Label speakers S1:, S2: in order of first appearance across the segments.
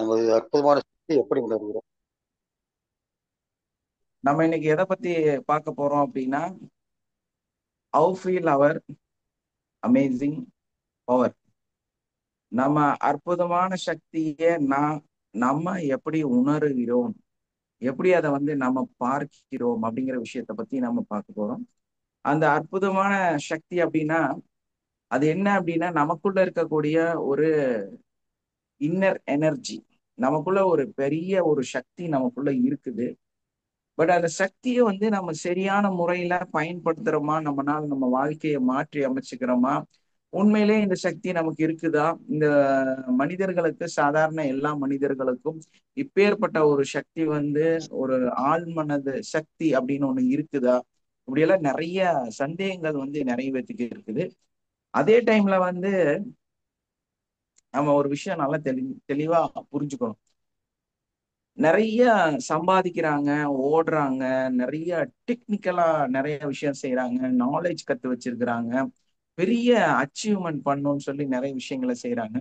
S1: நமது அற்புதமான சக்தி எப்படி உணர்கிறோம்?
S2: நம்ம இன்னைக்கு எதை பத்தி பார்க்க போறோம் அப்படின்னா, how feel our amazing power. நம்ம அற்புதமான சக்தியை நம்ம எப்படி உணர்கிறோம், எப்படி அதை நம்ம பார்க்கிறோம் அப்படிங்கிற விஷயத்த பத்தி நம்ம பார்க்க போறோம். அந்த அற்புதமான சக்தி அப்படின்னா அது என்ன அப்படின்னா, நமக்குள்ள இருக்கக்கூடிய ஒரு இன்னர் எனர்ஜி. நமக்குள்ள ஒரு பெரிய ஒரு சக்தி நமக்குள்ள இருக்குது. பட் அந்த சக்தியை நம்ம சரியான முறையில பயன்படுத்துறோமா, நம்மனால நம்ம வாழ்க்கையை மாற்றி அமைச்சுக்கிறோமா, உண்மையிலே இந்த சக்தி நமக்கு இருக்குதா, இந்த மனிதர்களுக்கு, சாதாரண எல்லா மனிதர்களுக்கும் இப்பேற்பட்ட ஒரு சக்தி ஒரு ஆழ்மனது சக்தி அப்படின்னு ஒண்ணு இருக்குதா, இப்படியெல்லாம் நிறைய சந்தேகங்கள் நிறைய பேத்துக்கு இருக்குது. அதே டைம்ல நம்ம ஒரு விஷயம் நல்லா தெளிவா புரிஞ்சுக்கணும். நிறைய சம்பாதிக்கிறாங்க, ஓடுறாங்க, நிறைய டெக்னிக்கலா நிறைய விஷயம் செய்யறாங்க, நாலேஜ் கத்து வச்சிருக்கிறாங்க, பெரிய அச்சீவ்மெண்ட் பண்ணணும்னு சொல்லி நிறைய விஷயங்களை செய்யறாங்க.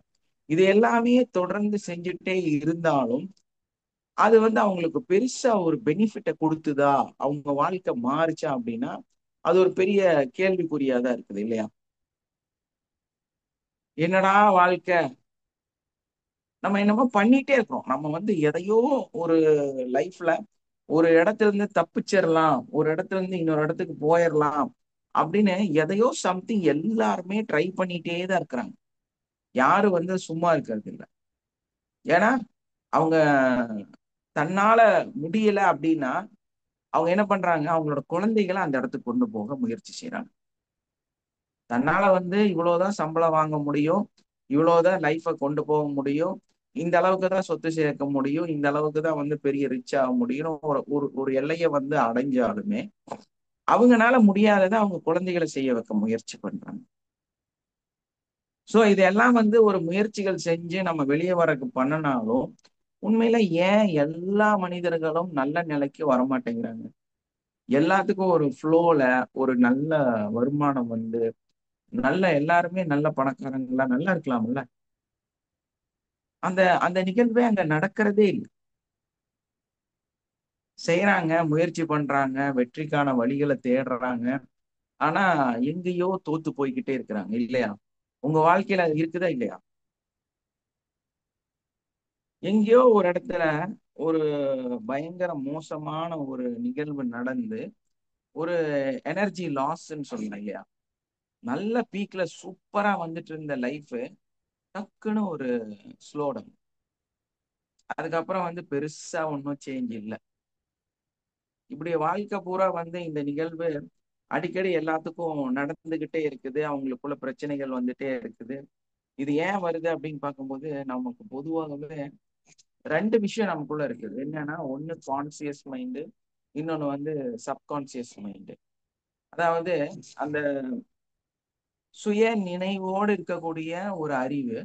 S2: இது எல்லாமே தொடர்ந்து செஞ்சுட்டே இருந்தாலும் அது அவங்களுக்கு பெருசா ஒரு பெனிஃபிட்டை கொடுத்துதா, அவங்க வாழ்க்கை மாறுச்சா அப்படின்னா அது ஒரு பெரிய கேள்விக்குறியாதான் இருக்குது இல்லையா? என்னடா வாழ்க்கை, நம்ம என்னமோ பண்ணிட்டே இருக்கோம். நம்ம எதையோ ஒரு லைஃப்ல ஒரு இடத்துல இருந்து தப்பிச்சிடலாம், ஒரு இடத்துல இருந்து இன்னொரு இடத்துக்கு போயிடலாம் அப்படின்னு எதையோ சம்திங் எல்லாருமே ட்ரை பண்ணிட்டே தான் இருக்கிறாங்க. யாரும் சும்மா இருக்கிறது இல்லை. ஏன்னா அவங்க தன்னால முடியல அப்படின்னா அவங்க என்ன பண்றாங்க, அவங்களோட குழந்தைகளை அந்த இடத்துக்கு கொண்டு போக முயற்சி செய்யறாங்க. தன்னால இவ்வளவுதான் சம்பளம் வாங்க முடியும், இவ்வளவுதான் லைஃபை கொண்டு போக முடியும், இந்த அளவுக்கு தான் சொத்து சேர்க்க முடியும், இந்த அளவுக்கு தான் பெரிய ரிச் ஆக முடியும், ஒரு ஒரு ஒரு எல்லையை அடைஞ்சாலுமே அவங்கனால முடியாததை அவங்க குழந்தைகளை செய்ய வைக்க முயற்சி பண்றாங்க. சோ இதெல்லாம் ஒரு முயற்சிகள் செஞ்சு நம்ம வெளியே வரக்கு பண்ணனாலும் உண்மையில ஏன் எல்லா மனிதர்களும் நல்ல நிலைக்கு வரமாட்டேங்கிறாங்க? எல்லாத்துக்கும் ஒரு ஃப்ளோல ஒரு நல்ல வருமானம் நல்ல எல்லாருமே நல்ல பணக்காரங்களா நல்லா இருக்கலாம்ல. அந்த அந்த நிகழ்வே அங்க நடக்கிறதே இல்லை. செய்யறாங்க, முயற்சி பண்றாங்க, வெற்றிக்கான வழிகளை தேடுறாங்க. ஆனா எங்கேயோ தோத்து போய்கிட்டே இருக்கிறாங்க இல்லையா? உங்க வாழ்க்கையில அது இருக்குதா இல்லையா? எங்கேயோ ஒரு இடத்துல ஒரு பயங்கர மோசமான ஒரு நிகழ்வு நடந்து ஒரு எனர்ஜி லாஸ்ன்னு சொல்லலாம் இல்லையா? நல்ல பீக்ல சூப்பரா இருந்த லைஃப் டக்குன்னு ஒரு ஸ்லோடம். அதுக்கப்புறம் பெருசா ஒன்றும் சேஞ்ச் இல்லை. இப்படி வாழ்க்கை பூரா இந்த நிகழ்வு அடிக்கடி எல்லாத்துக்கும் நடந்துகிட்டே இருக்குது. அவங்களுக்குள்ள பிரச்சனைகள் வந்துட்டே இருக்குது. இது ஏன் வருது அப்படின்னு பார்க்கும்போது நமக்கு பொதுவாகவே ரெண்டு விஷயம் நமக்குள்ள இருக்குது. என்னன்னா, ஒண்ணு கான்சியஸ் மைண்டு, இன்னொன்னு சப்கான்சியஸ் மைண்டு. அதாவது அந்த சுய நினைவோடு இருக்கக்கூடிய ஒரு அறிவு,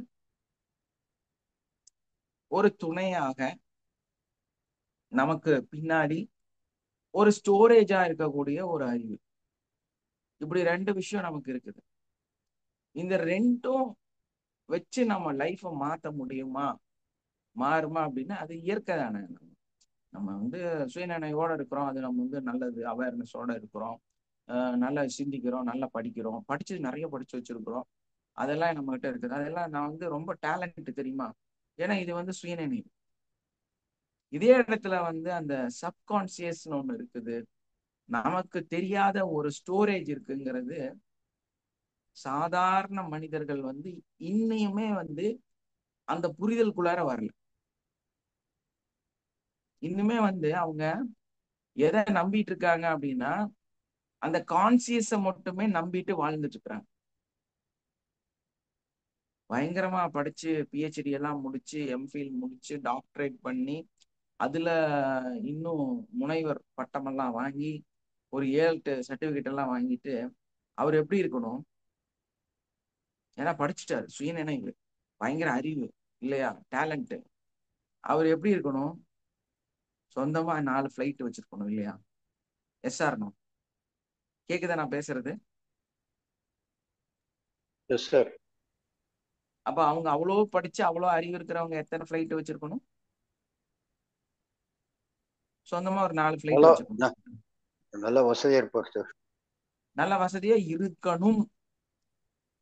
S2: ஒரு துணையாக நமக்கு பின்னாடி ஒரு ஸ்டோரேஜா இருக்கக்கூடிய ஒரு அறிவு. இப்படி ரெண்டு விஷயம் நமக்கு இருக்குது. இந்த ரெண்டும் வச்சு நம்ம லைஃப்பை மாத்த முடியுமா, மாறுமா அப்படின்னா அது இயற்கை தானே. நம்ம சுயநினைவோட இருக்கிறோம், அது நம்ம நல்லது அவேர்னஸோட இருக்கிறோம், நல்லா சிந்திக்கிறோம், நல்லா படிக்கிறோம், படிச்சு நிறைய படிச்சு வச்சிருக்கிறோம், அதெல்லாம் நம்ம கிட்ட இருக்குது. அதெல்லாம் நான் ரொம்ப டேலண்ட் தெரியுமா? ஏன்னா இது சுயநினைவு. இதே இடத்துல அந்த சப்கான்சியஸ்னு ஒண்ணு இருக்குது, நமக்கு தெரியாத ஒரு ஸ்டோரேஜ் இருக்குங்கிறது சாதாரண மனிதர்கள் இன்னையுமே அந்த புரிதலுக்குள்ளார வரல. இன்னுமே அவங்க எதை நம்பிட்டு இருக்காங்க அப்படின்னா அந்த கான்சியஸ மட்டுமே நம்பிட்டு வாழ்ந்துட்டு இருக்கிறாங்க. பயங்கரமா படிச்சு பிஹெச்டி எல்லாம் முடிச்சு எம்ஃபில் முடிச்சு டாக்டரேட் பண்ணி அதுல இன்னும் முனைவர் பட்டமெல்லாம் வாங்கி ஒரு 7 சர்டிபிகேட் எல்லாம் வாங்கிட்டு அவர் எப்படி இருக்கணும்? ஏன்னா படிச்சுட்டாரு, சுயநினைவு, பயங்கர அறிவு இல்லையா, டேலண்ட். அவர் எப்படி இருக்கணும்? சொந்தமா 4 ஃபிளைட் வச்சிருக்கணும் இல்லையா? Yes or no? கேக்குதா நான் பேசுறது?
S1: Yes sir.
S2: அப்ப அவங்க அவ்வளோ படிச்சு அவ்வளோ அறிவு இருக்கிறவங்க எத்தனை ஃபிளைட் வச்சிருக்கணும்? சொந்தமா ஒரு 4 ஃபிளைட்
S1: நல்லா
S2: வச்சிருக்கணும்.
S1: நல்ல வசதியா இருப்பார் சார்.
S2: நல்ல வசதியா இருக்கணும்.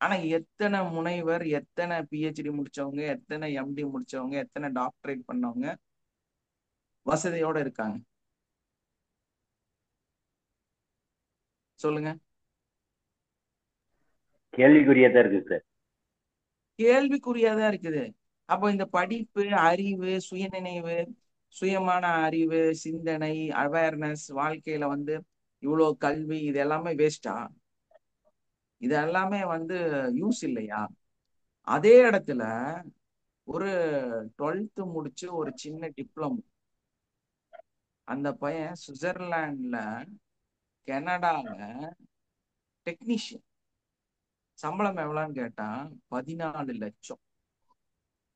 S2: ஆனா எத்தனை முனைவர், எத்தனை பிஹெச்டி முடிச்சவங்க, எத்தனை எம்டி முடிச்சவங்க, எத்தனை டாக்டரேட் பண்ணவங்க வசதியோட இருக்காங்க? சொல்லுங்க.
S3: கேள்விக்குறியாதான் இருக்கு சார்.
S2: கேள்விக்குறியாதான் இருக்குது. அப்போ இந்த படிப்பு, அறிவு, சுயநினைவு, சுயமான அறிவு, சிந்தனை, அவேர்னஸ், வாழ்க்கையில வந்து இவ்வளவு கல்வி, இது எல்லாமே வேஸ்டா? இது எல்லாமே வந்து யூஸ் இல்லையா? அதே இடத்துல ஒரு 12th முடிச்சு ஒரு சின்ன டிப்ளமோ, அந்த பையன் சுவிட்சர்லாந்துல, கனடால டெக்னீஷியன், சம்பளம் எவ்வளவுன்னு கேட்டா 14 லட்சம்,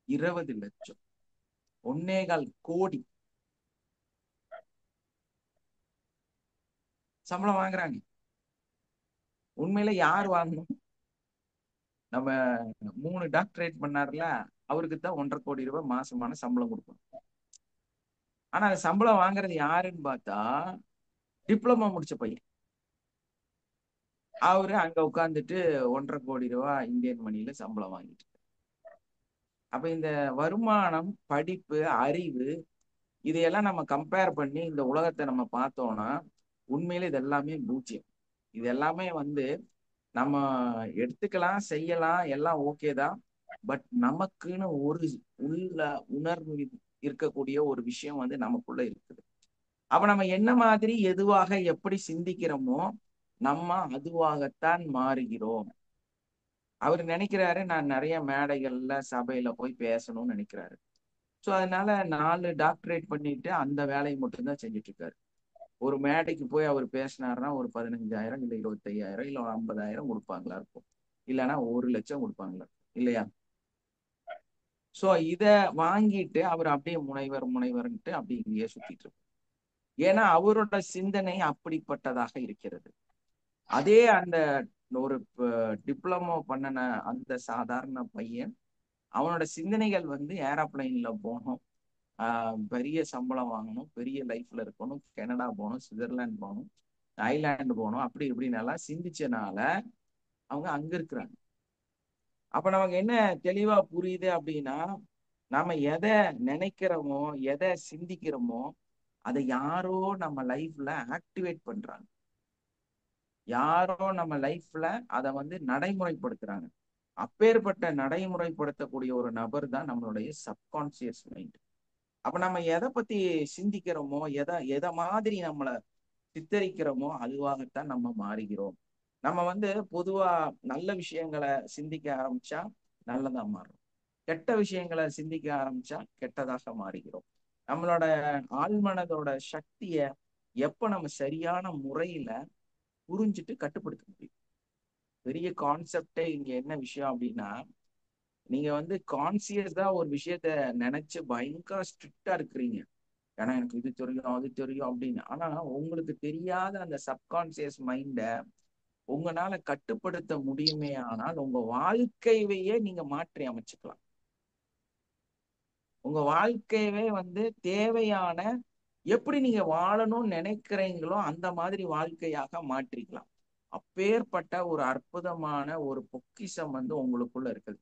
S2: 20 லட்சம், 1.25 கோடி சம்பளம் வாங்குறாங்க. உண்மையில யார் வாங்கணும்? நம்ம 3 டாக்டரேட் பண்ணார்ல, அவருக்கு தான் 1.5 கோடி ரூபாய் மாசமான சம்பளம் கொடுக்கணும். ஆனா அந்த சம்பளம் வாங்குறது யாருன்னு பார்த்தா டிப்ளமோ முடிச்ச பையன். அவரு அங்க உட்கார்ந்துட்டு 1.5 கோடி ரூபாய் இந்தியன் மணில சம்பளம் வாங்கிட்டு. அப்ப இந்த வருமானம், படிப்பு, அறிவு, இதையெல்லாம் நம்ம கம்பேர் பண்ணி இந்த உலகத்தை நம்ம பார்த்தோம்னா உண்மையில இது எல்லாமே பூஜ்யம். இது எல்லாமே வந்து நம்ம எடுத்துக்கலாம், செய்யலாம், எல்லாம் ஓகே தான். பட் நமக்குன்னு ஒரு உள்ள உணர்வு இருக்கக்கூடிய ஒரு விஷயம் வந்து நமக்குள்ள இருக்குது. அப்ப நம்ம என்ன மாதிரி, எதுவாக, எப்படி சிந்திக்கிறோமோ நம்ம அதுவாகத்தான் மாறுகிறோம். அவர் நினைக்கிறாரு நான் நிறைய மேடைகள்ல, சபையில போய் பேசணும்னு நினைக்கிறாரு. ஸோ அதனால 4 டாக்டரேட் பண்ணிட்டு அந்த வேலையை மட்டும்தான் செஞ்சுட்டு இருக்காரு. ஒரு மேடைக்கு போய் அவர் பேசினாருன்னா ஒரு 15,000 இல்லை 25,000 இல்லை 50,000 கொடுப்பாங்களா இருக்கும், இல்லைன்னா 1 லட்சம் கொடுப்பாங்களா, இல்லையா? ஸோ இத வாங்கிட்டு அவர் அப்படியே முனைவர்ன்ட்டு அப்படி இங்கேயே சுத்திட்டு இருக்கு. ஏன்னா அவரோட சிந்தனை அப்படிப்பட்டதாக இருக்கிறது. அதே அந்த ஒரு டிப்ளமோ பண்ணன அந்த சாதாரண பையன், அவனோட சிந்தனைகள் வந்து ஏரோப்ளைன்ல போகணும், பெரிய சம்பளம் வாங்கணும், பெரிய லைஃப்ல இருக்கணும், கனடா போகணும், சுவிட்சர்லாந்து போகணும், ஐலாண்டு போகணும், அப்படி இப்படின்னு எல்லாம் சிந்திச்சனால அவங்க அங்க இருக்கிறாங்க. அப்ப நமக்கு என்ன தெளிவா புரியுது அப்படின்னா, நாம எதை நினைக்கிறோமோ, எதை சிந்திக்கிறோமோ அதை யாரோ நம்ம லைஃப்ல ஆக்டிவேட் பண்றாங்க, யாரோ நம்ம லைஃப்ல அதை வந்து நடைமுறைப்படுத்துறாங்க. அப்பேற்பட்ட நடைமுறைப்படுத்தக்கூடிய ஒரு நபர் தான் நம்மளுடைய சப்கான்சியஸ் மைண்ட். அப்ப நம்ம எதை பத்தி சிந்திக்கிறோமோ, எதை மாதிரி நம்மளை சித்தரிக்கிறோமோ அதுவாகத்தான் நம்ம மாறுகிறோம். நம்ம வந்து பொதுவா நல்ல விஷயங்களை சிந்திக்க ஆரம்பிச்சா நல்லதா மாறும், கெட்ட விஷயங்களை சிந்திக்க ஆரம்பிச்சா கெட்டதாக மாறுகிறோம். நம்மளோட ஆழ்மனதோட சக்திய எப்ப நம்ம சரியான முறையில புரிஞ்சுட்டு கட்டுப்படுத்த முடியும். பெரிய கான்செப்டே இங்க என்ன விஷயம் அப்படின்னா, நீங்க வந்து கான்சியஸா ஒரு விஷயத்த நினைச்சு பயங்கர ஸ்ட்ரிக்டா இருக்கிறீங்க, ஏன்னா எனக்கு இது தெரியும் அது தெரியும் அப்படின்னு. ஆனா உங்களுக்கு தெரியாத அந்த சப்கான்சியஸ் மைண்ட உங்களால கட்டுப்படுத்த முடியுமே ஆனால் உங்க வாழ்க்கையவே நீங்க மாற்றி அமைச்சுக்கலாம். உங்க வாழ்க்கையவே வந்து தேவையான, எப்படி நீங்க வாழணும்னு நினைக்கிறீங்களோ அந்த மாதிரி வாழ்க்கையாக மாற்றிக்கலாம். அப்பேற்பட்ட ஒரு அற்புதமான ஒரு பொக்கிஷம் வந்து உங்களுக்குள்ள இருக்குது.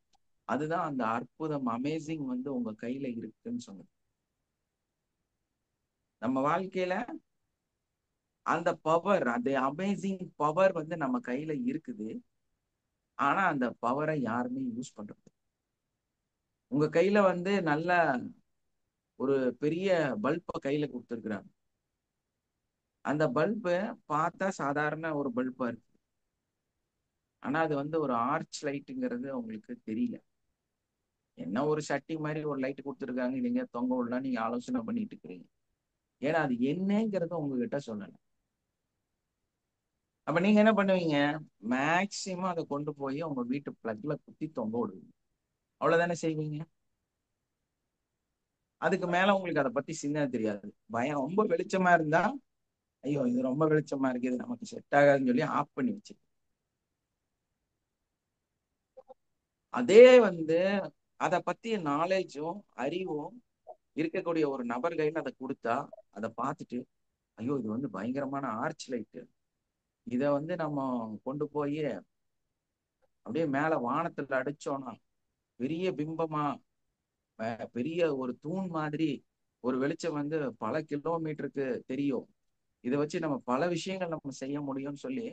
S2: அதுதான் அந்த அற்புதம், அமேசிங் வந்து உங்க கையில இருக்குன்னு சொன்னது. நம்ம வாழ்க்கையில அந்த பவர், அந்த அமேசிங் பவர் வந்து நம்ம கையில இருக்குது. ஆனா அந்த பவரை யாருமே யூஸ் பண்றது. உங்க கையில வந்து நல்ல ஒரு பெரிய பல்ப கையில கொடுத்துருக்குறாங்க. அந்த பல்பு பார்த்தா சாதாரண ஒரு பல்பா இருக்கு, ஆனா அது வந்து ஒரு ஆர்ச் லைட்டுங்கிறது உங்களுக்கு தெரியல. என்ன ஒரு சட்டி மாதிரி ஒரு லைட் கொடுத்துருக்காங்க, நீங்க தொங்க விடலாம், நீங்க ஆலோசனை பண்ணிட்டு இருக்கிறீங்க. ஏன்னா அது என்னங்கிறத உங்ககிட்ட சொல்லல. அப்ப நீங்க என்ன பண்ணுவீங்க? மேக்சிமம் அதை கொண்டு போய் உங்க வீட்டு பிளக்ல குத்தி தொங்க விடுவீங்க. அவ்வளவுதானே செய்வீங்க. அதுக்கு மேல உங்களுக்கு அதை பத்தி சிந்தனை தெரியாது. பயம், ரொம்ப வெளிச்சமா இருந்தா ஐயோ இது ரொம்ப வெளிச்சமா இருக்கு, இது நமக்கு செட் ஆகாதுன்னு சொல்லி ஆஃப் பண்ணி வச்சு. அதே வந்து அதை பத்திய நாலேஜும் அறிவும் இருக்கக்கூடிய ஒரு நபர் கையில அதை கொடுத்தா அதை பார்த்துட்டு, ஐயோ இது வந்து பயங்கரமான ஆர்ச் லைட்டு, இதை வந்து நம்ம கொண்டு போய் அப்படியே மேல வானத்துல அடிச்சோம்னா பெரிய பிம்பமா, பெரிய ஒரு தூண் மாதிரி ஒரு வெளிச்சம் வந்து பல கிலோமீட்டருக்கு தெரியும், இதை வச்சு நம்ம பல விஷயங்கள் நம்ம செய்ய முடியும்னு சொல்லி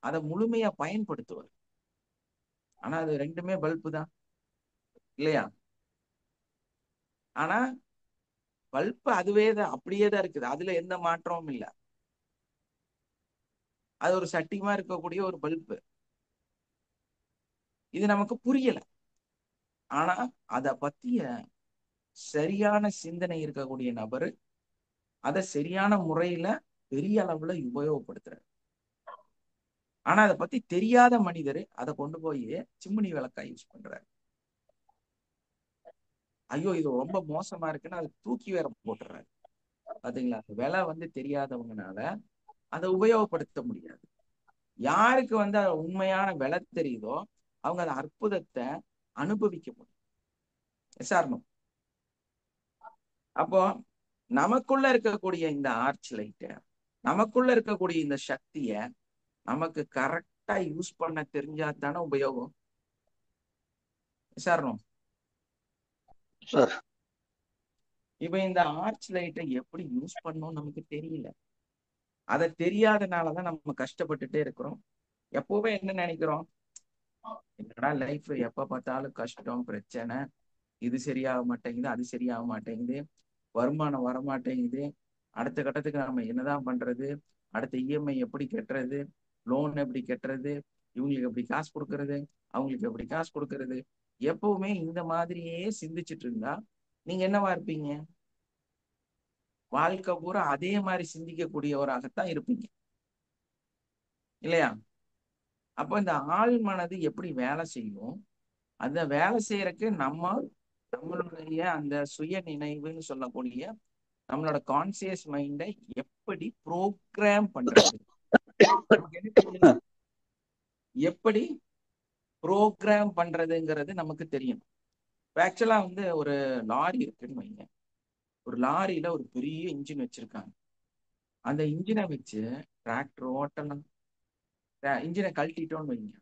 S2: அதை முழுமையா பயன்படுத்துவார். ஆனா அது ரெண்டுமே பல்பு தான் இல்லையா? ஆனா பல்பு அதுவே தான், அப்படியே தான் இருக்குது, அதுல எந்த மாற்றமும் இல்லை. அது ஒரு சட்டிமா இருக்கக்கூடிய ஒரு பல்பு. இது நமக்கு புரியல. ஆனா அத பத்திய சரியான சிந்தனை இருக்கக்கூடிய நபரு அதை சரியான முறையில பெரிய அளவுல உபயோகப்படுத்துறாரு. ஆனா அதை பத்தி தெரியாத மனிதர் அதை கொண்டு போய் சிம்னி விளக்கா யூஸ் பண்றாரு. ஐயோ இது ரொம்ப மோசமா இருக்குன்னு அதை தூக்கி வேற போட்டுறாரு. பாத்தீங்களா? விலை வந்து தெரியாதவங்கனால அதை உபயோகப்படுத்த முடியாது. யாருக்கு வந்து உண்மையான விலை தெரியுதோ அவங்க அந்த அற்புதத்தை அனுபவிக்க முடியும். விசாரணம். அப்போ நமக்குள்ள இருக்கக்கூடிய இந்த ஆர்ச் லைட்ட, நமக்குள்ள இருக்கக்கூடிய இந்த சக்திய நமக்கு கரெக்டா யூஸ் பண்ண தெரிஞ்சா தானே உபயோகம். விசாரணம்.
S1: சார்
S2: இப்ப இந்த ஆர்ச் லைட்டை எப்படி யூஸ் பண்ணணும் நமக்கு தெரியல. அதை தெரியாதனாலதான் நம்ம கஷ்டப்பட்டுட்டே இருக்கிறோம். எப்பவுமே என்ன நினைக்கிறோம், என்னடா லைஃப் எப்ப பார்த்தாலும் கஷ்டம் பிரச்சனை, இது சரியாக மாட்டேங்குது அது சரியாக மாட்டேங்குது, வருமானம் வரமாட்டேங்குது, அடுத்த கட்டத்துக்கு நம்ம என்னதான் பண்றது, அடுத்த இஎம்ஐ எப்படி கட்டுறது, லோன் எப்படி கட்டுறது, இவங்களுக்கு எப்படி காசு கொடுக்கறது, அவங்களுக்கு எப்படி காசு கொடுக்கறது, எப்பவுமே இந்த மாதிரியே சிந்திச்சுட்டு இருந்தா நீங்க என்னவா இருப்பீங்க? வாழ்க்கை பூரா அதே மாதிரி சிந்திக்கக்கூடியவராகத்தான் இருப்பீங்க இல்லையா? அப்போ இந்த ஆள் மனது எப்படி வேலை செய்யும், அந்த வேலை செய்யறதுக்கு நம்மளுடைய அந்த சுய நினைவுன்னு சொல்லக்கூடிய நம்மளோட கான்சியஸ் மைண்டை எப்படி ப்ரோக்ராம் பண்றது, நமக்கு என்ன தெரியணும், எப்படி ப்ரோக்ராம் பண்றதுங்கிறது நமக்கு தெரியும். ஆக்சுவலா வந்து ஒரு லாரி இருக்குன்னு வைங்க, ஒரு லாரியில ஒரு பெரிய இன்ஜின் வச்சிருக்காங்க. அந்த இன்ஜினை வச்சு டிராக்டர் ஓட்டலாம். இன்ஜினை கழட்டிட்டோம்னு வைங்க,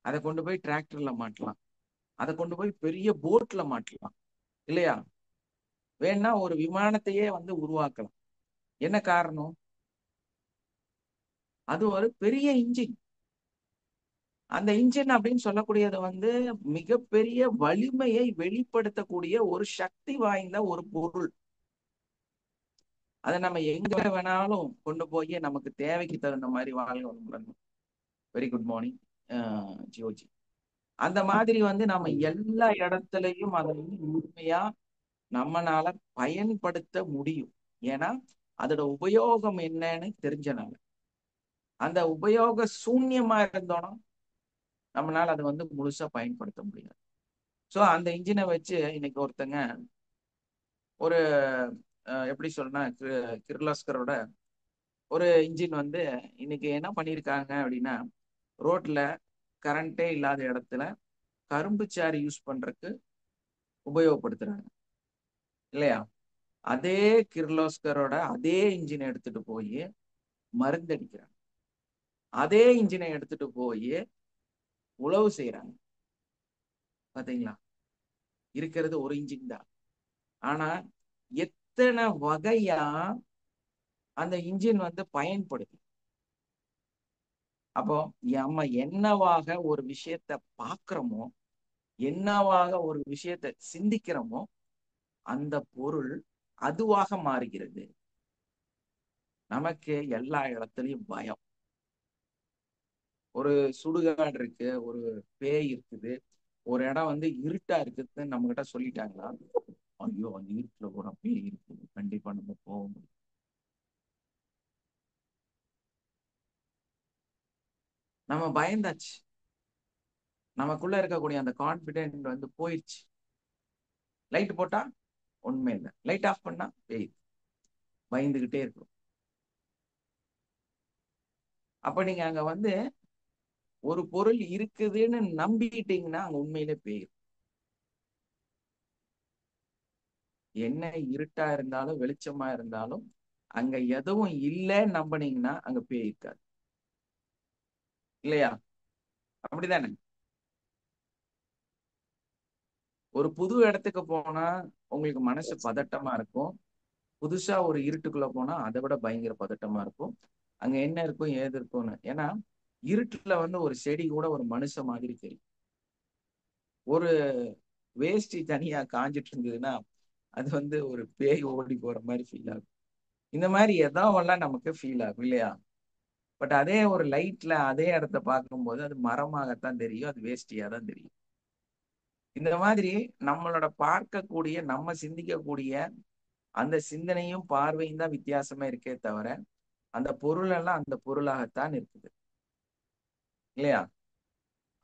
S2: அதை கொண்டு போய் டிராக்டர்ல மாட்டலாம், அதை கொண்டு போய் பெரிய போட்ல மாட்டலாம் இல்லையா? வேணா ஒரு விமானத்தையே வந்து உருவாக்கலாம். என்ன காரணம்? அது ஒரு பெரிய இன்ஜின். அந்த இன்ஜின் அப்படின்னு சொல்லக்கூடியது வந்து மிகப்பெரிய வலிமையை வெளிப்படுத்தக்கூடிய ஒரு சக்தி வாய்ந்த ஒரு பொருள். அதை நம்ம எங்க வேணாலும் கொண்டு போய் நமக்கு தேவைக்கு தகுந்த மாதிரி வாழ்க்கை. வெரி குட் மார்னிங் ஜியோஜி. அந்த மாதிரி வந்து நம்ம எல்லா இடத்துலையும் அதை வந்து முழுமையா நம்மனால பயன்படுத்த முடியும். ஏன்னா அதோட உபயோகம் என்னன்னு தெரிஞ்சனால. அந்த உபயோக சூன்யமா இருந்தோம்னா நம்மளால அதை வந்து முழுசா பயன்படுத்த முடியாது. ஸோ அந்த இன்ஜினை வச்சு இன்னைக்கு ஒருத்தங்க ஒரு எப்படி சொல்றேன்னா கிர்லோஸ்கரோட ஒரு இன்ஜின் வந்து இன்னைக்கு என்ன பண்ணியிருக்காங்க அப்படின்னா, ரோட்ல கரண்டே இல்லாத இடத்துல கரும்பு சாறு யூஸ் பண்றதுக்கு உபயோகப்படுத்துறாங்க இல்லையா? அதே கிர்லோஸ்கரோட அதே இன்ஜினை எடுத்துட்டு போய் மருந்தடிக்கிறாங்க. அதே இன்ஜினை எடுத்துட்டு போய் உழவு செய்யறாங்க. பாத்தீங்களா? இருக்கிறது ஒரு இன்ஜின் தான். ஆனா எத்தனை வகையா அந்த இன்ஜின் வந்து பயன்படுது. அப்போ நம்ம என்னவாக ஒரு விஷயத்த பாக்குறோமோ, என்னவாக ஒரு விஷயத்த சிந்திக்கிறோமோ, அந்த பொருள் அதுவாக மாறுகிறது. நமக்கு எல்லா இடத்துலயும் பயம். ஒரு சுடுகாடு இருக்கு, ஒரு பேய் இருக்குது, ஒரு இடம் வந்து இருட்டா இருக்குதுன்னு நம்ம கிட்ட சொல்லிட்டாங்களா, ஐயோ அந்த இருட்டுல கூட பேய் இருக்குது, கண்டிப்பா நம்ம போக முடியும். நம்ம பயந்தாச்சு. நமக்குள்ள இருக்கக்கூடிய அந்த கான்பிடென்ட் வந்து போயிடுச்சு. லைட் போட்டா ஒண்ணுமே இல்லை, லைட் ஆஃப் பண்ணா பேய், பயந்துகிட்டே இருக்கும். அப்ப நீங்க அங்க வந்து ஒரு பொருள் இருக்குதுன்னு நம்பிட்டீங்கன்னா அங்க உண்மையிலே பேய் இருக்கும். என்ன இருட்டா இருந்தாலும் வெளிச்சமா இருந்தாலும் அங்க எதுவும் இல்லைன்னு நம்பினீங்கன்னா அங்க பேய் இருக்காது. இல்லையா? அப்படிதானே? ஒரு புது இடத்துக்கு போனா உங்களுக்கு மனசு பதட்டமா இருக்கும். புதுசா ஒரு இருட்டுக்குள்ள போனா அதை விட பயங்கர பதட்டமா இருக்கும். அங்க என்ன இருக்கும் ஏது இருக்கும்னு. ஏன்னா இருட்டுல ஒரு செடி கூட ஒரு மனுஷன் மாதிரி தெரியும். ஒரு வேஷ்டி தனியா காஞ்சிட்டு இருந்ததுன்னா அது ஒரு பேய் ஓடி போற மாதிரி ஃபீல் ஆகும். இந்த மாதிரி எல்லாம் நமக்கு ஃபீல் ஆகும் இல்லையா? பட் அதே ஒரு லைட்ல அதே இடத்த பார்க்கும்போது அது மரமாகத்தான் தெரியும், அது வேஷ்டியா தான் தெரியும். இந்த மாதிரி நம்மளோட பார்க்கக்கூடிய நம்ம சிந்திக்கக்கூடிய அந்த சிந்தனையும் பார்வையும் தான் வித்தியாசமா இருக்கே தவிர அந்த பொருள் எல்லாம் அந்த பொருளாகத்தான் இருக்குது. இல்லையா?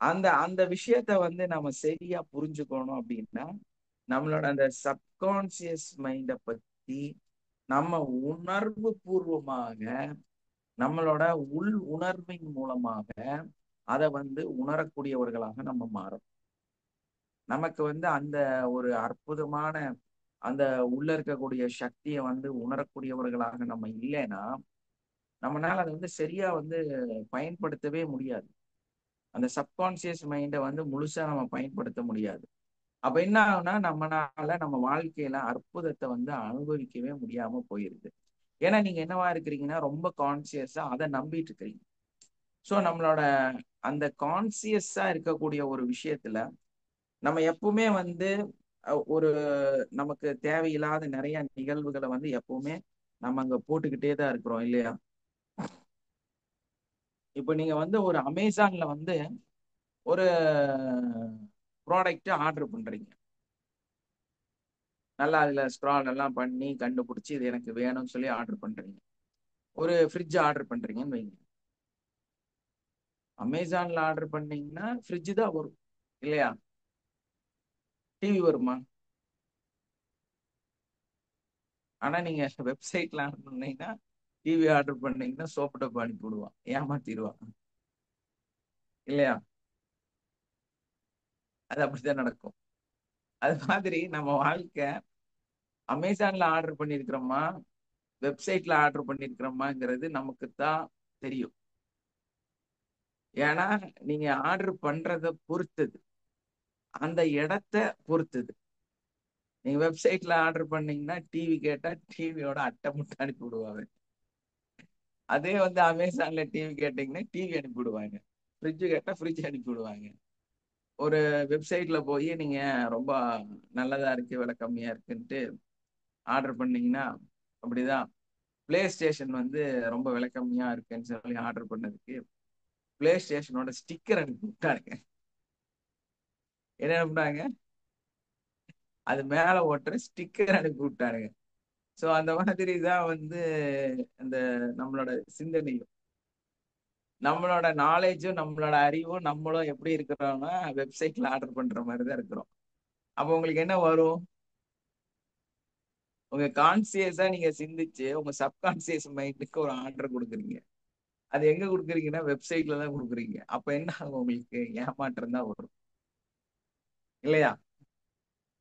S2: அந்த அந்த விஷயத்த நம்ம சரியா புரிஞ்சுக்கணும் அப்படின்னா நம்மளோட அந்த சப்கான்சியஸ் மைண்ட பத்தி நம்ம உணர்வு பூர்வமாக நம்மளோட உள் உணர்வின் மூலமாக அதை உணரக்கூடியவர்களாக நம்ம மாறோம். நமக்கு அந்த ஒரு அற்புதமான அந்த உள்ள இருக்கக்கூடிய சக்தியை உணரக்கூடியவர்களாக நம்ம இல்லைன்னா நம்மளால அதை சரியா பயன்படுத்தவே முடியாது. அந்த சப்கான்சியஸ் மைண்டை முழுசா நம்ம பயன்படுத்த முடியாது. அப்ப என்ன ஆகும்னா நம்மனால நம்ம வாழ்க்கையில அற்புதத்தை அனுபவிக்கவே முடியாம போயிருது. ஏன்னா நீங்க என்னவா இருக்கிறீங்கன்னா ரொம்ப கான்சியஸா அதை நம்பிட்டு இருக்கிறீங்க. ஸோ நம்மளோட அந்த கான்சியஸா இருக்கக்கூடிய ஒரு விஷயத்துல நம்ம எப்பவுமே ஒரு நமக்கு தேவையில்லாத நிறைய நிகழ்வுகளை எப்பவுமே நம்ம அங்க போட்டுக்கிட்டே தான் இருக்கிறோம் இல்லையா? இப்ப நீங்க ஒரு அமேசான்ல ஒரு ப்ராடக்ட் ஆர்டர் பண்றீங்க. நல்லா அதுல ஸ்க்ரால் எல்லாம் பண்ணி கண்டுபிடிச்சி இது எனக்கு வேணும்னு சொல்லி ஆர்டர் பண்றீங்க. ஒரு ஃப்ரிட்ஜ் ஆர்டர் பண்றீங்கன்னு வைங்க. அமேசான்ல ஆர்டர் பண்ணீங்கன்னா ஃப்ரிட்ஜ் தான் வரும் இல்லையா? டிவி வருமா? ஆனா நீங்க வெப்சைட்ல ஆர்டர் பண்ணீங்கன்னா டிவி ஆர்டர் பண்ணீங்கன்னா சோப்பு டப்பா அனுப்பி விடுவான், ஏமாத்திடுவான் இல்லையா? அது அப்படித்தான் நடக்கும். அது மாதிரி நம்ம வாழ்க்கை அமேசான்ல ஆர்டர் பண்ணிருக்கிறோமா வெப்சைட்ல ஆர்டர் பண்ணிருக்கிறோமாங்கிறது நமக்கு தான் தெரியும். ஏன்னா நீங்க ஆர்டர் பண்றத பொறுத்தது, அந்த இடத்த பொறுத்தது. நீங்க வெப்சைட்ல ஆர்டர் பண்ணீங்கன்னா டிவி கேட்டா டிவியோட அட்டை மட்டும் அனுப்பி விடுவாங்க. அதே அமேசான்ல டிவி கேட்டீங்கன்னா டிவி அனுப்பி விடுவாங்க, ஃப்ரிட்ஜ் கேட்டா ஃப்ரிட்ஜ் அனுப்பி விடுவாங்க. ஒரு வெப்சைட்ல போய் நீங்க ரொம்ப நல்லதா இருக்கு விலை கம்மியா இருக்குன்ட்டு ஆர்டர் பண்ணீங்கன்னா அப்படிதான். பிளே ஸ்டேஷன் ரொம்ப விலை கம்மியா இருக்குன்னு சொல்லி ஆர்டர் பண்ணதுக்கு பிளே ஸ்டேஷனோட ஸ்டிக்கர் அனுப்பி விட்டாங்க. என்ன அனுப்புனாங்க? அது மேல ஓட்டுற ஸ்டிக்கர் அனுப்பி விட்டானுங்க. ஸோ அந்த மாதிரி தான் அந்த நம்மளோட சிந்தனையும் நம்மளோட நாலேஜும் நம்மளோட அறிவும் நம்மளும் எப்படி இருக்கிறோம்னா வெப்சைட்ல ஆர்டர் பண்ற மாதிரி தான் இருக்கிறோம். அப்போ உங்களுக்கு என்ன வரும்? உங்க கான்சியஸா நீங்க சிந்திச்சு உங்க சப்கான்சியஸ் மைண்டுக்கு ஒரு ஆர்டர் கொடுக்குறீங்க. அது எங்க கொடுக்குறீங்கன்னா வெப்சைட்ல தான் கொடுக்குறீங்க. அப்ப என்ன ஆகும்? உங்களுக்கு ஏமாற்றம் தான் வரும் இல்லையா?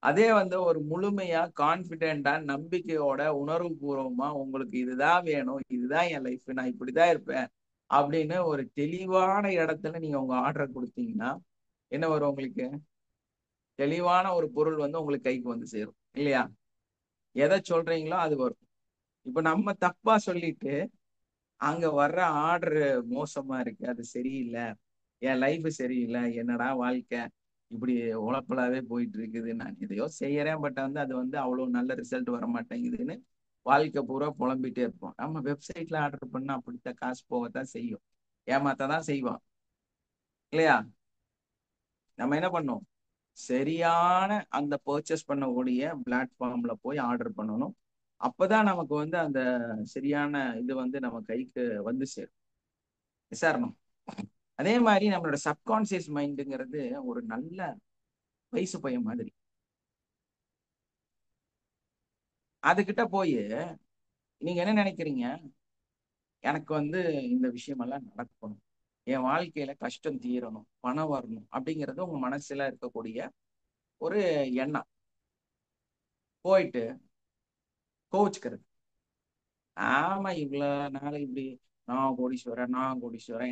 S2: அதே ஒரு முழுமையா கான்பிடென்டா நம்பிக்கையோட உணர்வு பூர்வமா உங்களுக்கு இதுதான் வேணும், இதுதான் என் லைஃப், நான் இப்படிதான் இருப்பேன் அப்படின்னு ஒரு தெளிவான இடத்துல நீங்க உங்க ஆர்டரை கொடுத்தீங்கன்னா என்ன வரும்? உங்களுக்கு தெளிவான ஒரு பொருள் உங்களுக்கு கைக்கு சேரும் இல்லையா? எதை சொல்றீங்களோ அது வரும். இப்ப நம்ம தப்பா சொல்லிட்டு அங்க வர்ற ஆர்டர் மோசமா இருக்கு, அது சரியில்லை, என் லைஃப் சரியில்லை, என்னடா வாழ்க்கை இப்படி உழப்பலாவே போயிட்டு இருக்குது, நான் எதையோ செய்யறேன் பட் அது அவ்வளவு நல்ல ரிசல்ட் வர மாட்டேங்குதுன்னு வாழ்க்கை பூரா புலம்பிட்டே இருப்போம். நம்ம வெப்சைட்ல ஆர்டர் பண்ணா அப்படித்தான் காசு போகத்தான் செய்யும், ஏமாத்தான் செய்வான் இல்லையா? நம்ம என்ன பண்ணோம்? சரியான அந்த பர்ச்சேஸ் பண்ணக்கூடிய பிளாட்ஃபார்ம்ல போய் ஆர்டர் பண்ணணும். அப்பதான் நமக்கு அந்த சரியான இது நம்ம கைக்கு சேரும். விசாரணம். அதே மாதிரி நம்மளோட சப்கான்சியஸ் மைண்டுங்கிறது ஒரு நல்ல வயசு பையன் மாதிரி. அதுகிட்ட போய் நீங்க என்ன நினைக்கிறீங்க? எனக்கு இந்த விஷயம் எல்லாம் நடக்கணும், என் வாழ்க்கையில கஷ்டம் தீரணும், பணம் வரணும் அப்படிங்கிறது உங்க மனசுல இருக்கக்கூடிய ஒரு எண்ணம். போயிட்டு கோவிச்சுக்கிறது. ஆமா, இவ்வளவு நாள் இப்படி நான் கோடீஸ்வரன்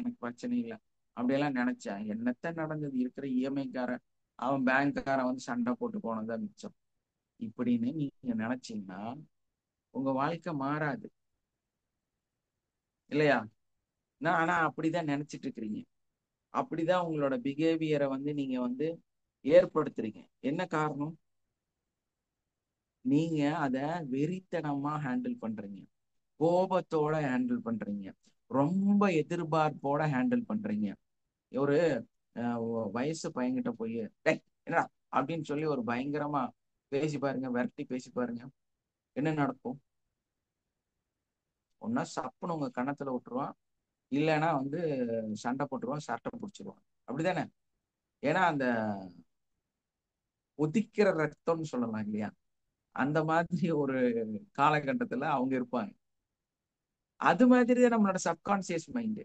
S2: எனக்கு பிரச்சனை இல்லை அப்படியெல்லாம் நினைச்சேன். என்னத்த நடந்தது? இருக்கிற இஎம்ஐக்காரன் அவன் பேங்க்காரன் வந்து சண்டை போட்டு போனதான் மிச்சம் இப்படின்னு நீங்க நினைச்சீங்கன்னா உங்க வாழ்க்கை மாறாது, இல்லையா? ஆனா அப்படிதான் நினைச்சிட்டு இருக்கிறீங்க. அப்படிதான் உங்களோட பிஹேவியரை வந்து நீங்க வந்து ஏற்படுத்துறீங்க. என்ன காரணம்? நீங்க அத வெறித்தனமா ஹேண்டில் பண்றீங்க, கோபத்தோட ஹேண்டில் பண்றீங்க, ரொம்ப எதிர்பார்ப்போட ஹேண்டில் பண்றீங்க. ஒரு வயசு பையன்கிட்ட போய் டேய் என்னடா அப்படின்னு சொல்லி ஒரு பயங்கரமா பேசி பாருங்க, விரட்டி பேசி பாருங்க, என்ன நடக்கும்? ஒன்னா சப்புன்னு உங்க கன்னத்துல விட்டுருவான், இல்லைன்னா வந்து சண்டை போட்டுருவான், சட்டை பிடிச்சிருவான். அப்படிதானே? ஏன்னா அந்த ஒதிக்கிற ரத்தம்னு சொல்லலாம் இல்லையா, அந்த மாதிரி ஒரு காலகட்டத்துல அவங்க இருப்பாங்க. அது மாதிரிதான் நம்மளோட சப்கான்சியஸ் மைண்டு.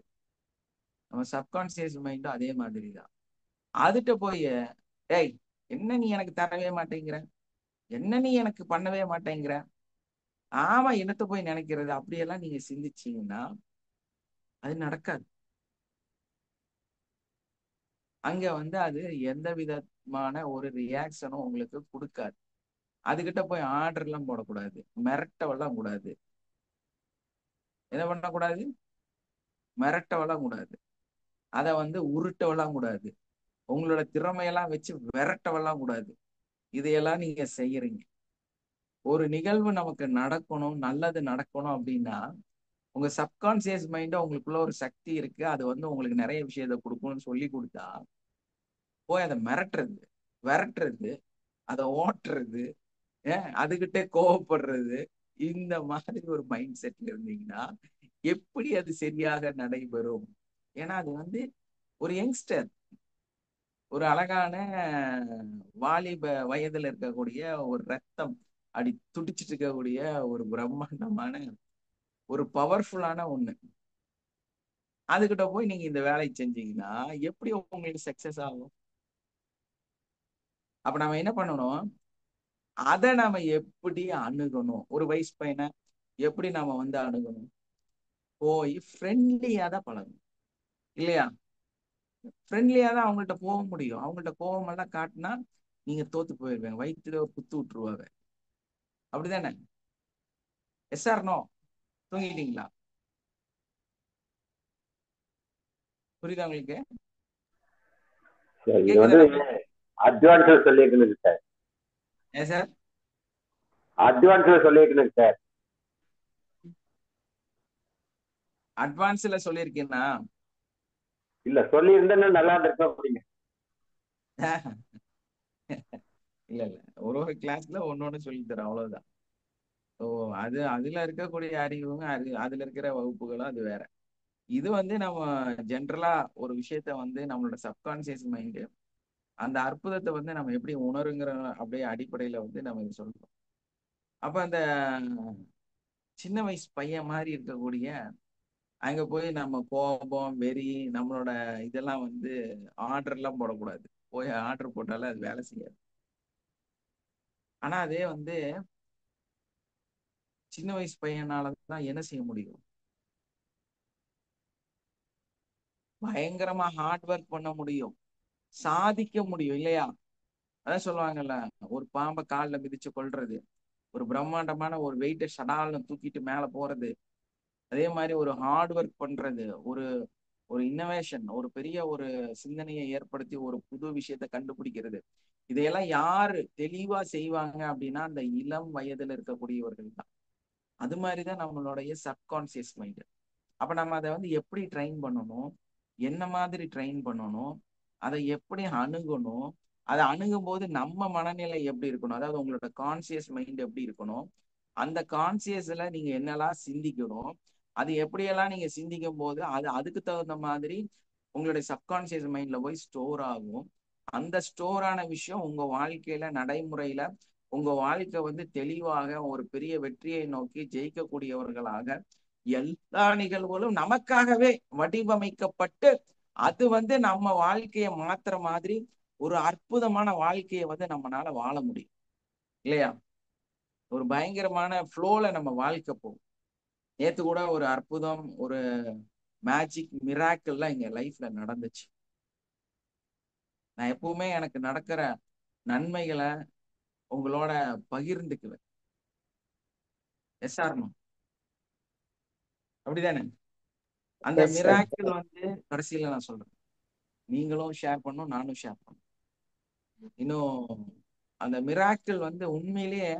S2: நம்ம சப்கான்சியஸ் மைண்டும் அதே மாதிரிதான். அதுட்ட போய் டேய் என்ன நீ எனக்கு தரவே மாட்டேங்கிற, என்ன நீ எனக்கு பண்ணவே மாட்டேங்கிற, ஆமா என்னத்த போய் நினைக்கிறது, அப்படியெல்லாம் நீங்க சிந்திச்சீங்கன்னா அது நடக்காது. அங்க வந்து அது எந்த விதமான ஒரு ரியாக்ஷனும் உங்களுக்கு கொடுக்காது. அதுகிட்ட போய் ஆர்டர் எல்லாம் போடக்கூடாது, மிரட்டவெல்லாம் கூடாது. என்ன பண்ணக்கூடாது? மிரட்டவெல்லாம் கூடாது. அதை வந்து உருட்டவெல்லாம் கூடாது. உங்களோட திறமையெல்லாம் வச்சு விரட்டவெல்லாம் கூடாது. இதையெல்லாம் நீங்க செய்யறீங்க. ஒரு நிகழ்வு நமக்கு நடக்கணும், நல்லது நடக்கணும் அப்படின்னா உங்க சப்கான்சியஸ் மைண்ட உங்களுக்குள்ள ஒரு சக்தி இருக்கு, அது வந்து உங்களுக்கு நிறைய விஷயத்த கொடுக்கணும்னு சொல்லி கொடுத்தா போய் அதை மிரட்டுறது, விரட்டுறது, அதை ஓட்டுறது, அதுகிட்ட கோவப்படுறது, இந்த மாதிரி ஒரு மைண்ட் செட்ல இருந்தீங்கன்னா எப்படி அது சரியாக நடைபெறும்? ஏன்னா அது வந்து ஒரு யங்ஸ்டர், ஒரு அழகான வாலிப வயதுல இருக்கக்கூடிய ஒரு ரத்தம் அப்படி துடிச்சிட்டு இருக்கக்கூடிய ஒரு பிரம்மாண்டமான ஒரு பவர்ஃபுல்லான ஒண்ணு. அதுகிட்ட போய் நீங்க இந்த வேலையை செஞ்சீங்கன்னா எப்படி உங்களுக்கு சக்சஸ் ஆகும்? அப்ப நம்ம என்ன பண்ணணும்? அதை நாம எப்படி அணுகணும்? ஒரு வயசு பையனை எப்படி நாம வந்து அணுகணும்? போய் ஃப்ரெண்ட்லியா தான் பழகணும், இல்லையா? ஃப்ரெண்ட்லியா தான் அவங்கள்ட்ட போக முடியும். அவங்கள்ட்ட கோபம் எல்லாம் காட்டினா நீங்க தோத்து போயிருவீங்க, வயிற்றுல ஒரு குத்து விட்டுருவாங்க. அப்படிதானே? Yes or no? தூங்கிட்டீங்களா? புரியுதா உங்களுக்கு?
S3: சார் இது
S2: கேக்குதா?
S3: வந்து அட்வான்ஸ்ல சொல்லியிருக்கணுங்க சார்,
S2: ஏன் சார்?
S3: அட்வான்ஸ்ல சொல்லியிருக்கணுங்க சார்.
S2: அட்வான்ஸ்ல சொல்லியிருக்கேன்னா
S3: இல்ல சொல்லியிருந்தேன்னா நல்லா இருந்திருக்கும் அப்படிங்க.
S2: இல்ல இல்ல, ஒரு ஒரு கிளாஸ்ல ஒன்னொன்னு சொல்லி தரேன், அவ்வளவுதான். ஓ, அது அதுல இருக்கக்கூடிய அறிவுங்க, அதுல இருக்கிற வகுப்புகளும் அது வேற. இது வந்து நம்ம ஜென்ரலா ஒரு விஷயத்த வந்து நம்மளோட சப்கான்சியஸ் மைண்டு அந்த அற்புதத்தை வந்து நம்ம எப்படி உணருங்கிற அப்படியே அடிப்படையில வந்து நம்ம இது சொல்றோம். அப்ப அந்த சின்ன வயசு பையன் மாதிரி இருக்கக்கூடிய அங்க போய் நம்ம கோபம், வெறி, நம்மளோட இதெல்லாம் வந்து ஆர்டர் எல்லாம் போடக்கூடாது. போய் ஆர்டர் போட்டாலும் அது வேலை செய்யாது. ஆனா அதே வந்து சின்ன வயசு பையனாலதான் என்ன செய்ய முடியும்? பயங்கரமா ஹார்ட் ஒர்க் பண்ண முடியும், சாதிக்க முடியும், இல்லையா? அதான் சொல்லுவாங்கல்ல, ஒரு பாம்பை காலில் மிதிச்சு கொள்றது, ஒரு பிரம்மாண்டமான ஒரு வெயிட்டை ஷடால்னு தூக்கிட்டு மேல போறது, அதே மாதிரி ஒரு ஹார்ட் ஒர்க் பண்றது, ஒரு ஒரு இன்னோவேஷன், ஒரு பெரிய ஒரு சிந்தனையை ஏற்படுத்தி ஒரு புது விஷயத்தை கண்டுபிடிக்கிறது, இதையெல்லாம் யாரு தெளிவா செய்வாங்க அப்படின்னா அந்த இளம் வயதுல இருக்கக்கூடியவர்கள் தான். அது மாதிரிதான் நம்மளுடைய சப்கான்சியஸ் மைண்ட். அப்ப நம்ம அதை வந்து எப்படி ட்ரெயின் பண்ணணும், என்ன மாதிரி ட்ரெயின் பண்ணணும், அதை எப்படி அணுகணும், அதை அணுகும் போது நம்ம மனநிலை எப்படி இருக்கணும், அதாவது உங்களோட கான்சியஸ் மைண்ட் எப்படி இருக்கணும், அந்த கான்சியஸ்ல நீங்க என்னெல்லாம் சிந்திக்கணும், அது எப்படியெல்லாம் நீங்க சிந்திக்கும் போது அது அதுக்கு தகுந்த மாதிரி உங்களுடைய சப்கான்சியஸ் மைண்ட்ல போய் ஸ்டோர் ஆகும். அந்த ஸ்டோரான விஷயம் உங்க வாழ்க்கையில நடைமுறையில உங்க வாழ்க்கை வந்து தெளிவாக ஒரு பெரிய வெற்றியை நோக்கி ஜெயிக்கக்கூடியவர்களாக எல்லா நிகழ்வுகளும் நமக்காகவே வடிவமைக்கப்பட்டு அது வந்து நம்ம வாழ்க்கையை மாத்துற மாதிரி ஒரு அற்புதமான வாழ்க்கையை வந்து நம்மளால வாழ முடியும் இல்லையா? ஒரு பயங்கரமான ஃப்ளோல நம்ம வாழ்க்கை போகும். நேத்து கூட ஒரு அற்புதம், ஒரு மேஜிக் மிராக்கிள்லாம் எங்க லைஃப்ல நடந்துச்சு. நான் எப்பவுமே எனக்கு நடக்கிற நன்மைகளை உங்களோட பகிர்ந்துக்குவேன். S or no? அப்படிதானே? அந்த
S1: எஸ் சார்.
S2: மிராக்கிள் வந்து கடைசியில நான் சொல்றேன், நீங்களும் ஷேர் பண்ணும், நானும் ஷேர் பண்ணும். இன்னும் அந்த மிராக்கிள் வந்து உண்மையிலேயே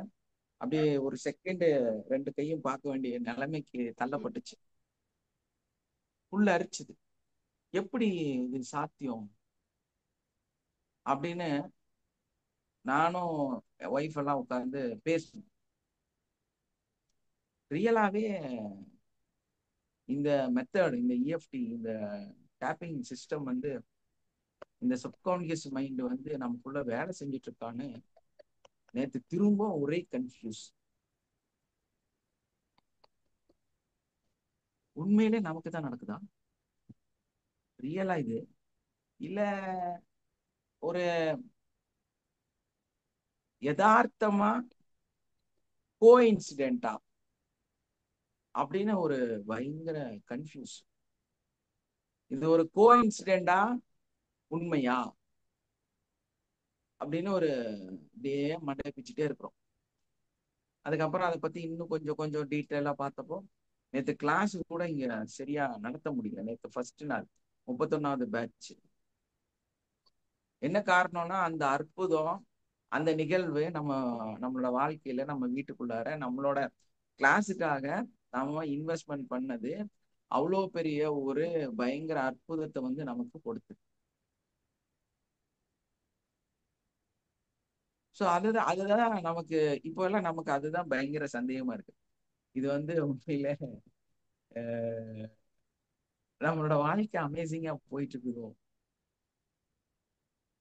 S2: அப்படியே ஒரு செகண்ட் ரெண்டு கையும் பார்க்க வேண்டிய நிலைமைக்கு தள்ளப்பட்டுச்சு. உள்ள அரிச்சுது. எப்படி இது சாத்தியம் அப்படின்னு நானும் ஒய்ஃப் எல்லாம் உட்கார்ந்து பேசணும். ரியலாவே இந்த மெத்தட், இந்த இஎஃப்டி, இந்த டேப்பிங் சிஸ்டம் வந்து இந்த சப்கான்சியஸ் மைண்ட் வந்து நமக்குள்ள வேலை செஞ்சுட்டு இருக்கான்னு நேத்து திரும்ப ஒரே கன்ஃபியூஸ். உண்மையிலே நமக்கு தான் நடக்குதா? ரியலா இது இல்ல ஒரு யதார்த்தமா கோஇன்சிடென்டா அப்படின்னு ஒரு பயங்கர கன்ஃபியூஸ். இது ஒரு கோஇன்சிடென்டா உண்மையா அப்படின்னு ஒரு அப்படியே மண்டை பிச்சுட்டே இருக்கிறோம். அதுக்கப்புறம் அதை பத்தி இன்னும் கொஞ்சம் கொஞ்சம் டீட்டெயிலா பார்த்தப்போ நேற்று கிளாஸ் கூட இங்க சரியா நடத்த முடியல. நேற்று ஃபர்ஸ்ட் நாள் 31வது பேட்ச். என்ன காரணம்னா அந்த அற்புதம், அந்த நிகழ்வு நம்மளோட வாழ்க்கையில, நம்ம வீட்டுக்குள்ளார நம்மளோட கிளாஸுக்காக நம்ம இன்வெஸ்ட்மெண்ட் பண்ணது அவ்வளோ பெரிய ஒரு பயங்கர அற்புதத்தை வந்து நமக்கு கொடுத்து. ஸோ அதுதான் நமக்கு இப்போ எல்லாம் நமக்கு அதுதான் பயங்கர சந்தேகமா இருக்கு. இது வந்து உண்மையில நம்மளோட வாழ்க்கை அமேசிங்கா போயிட்டு இருக்குதோ,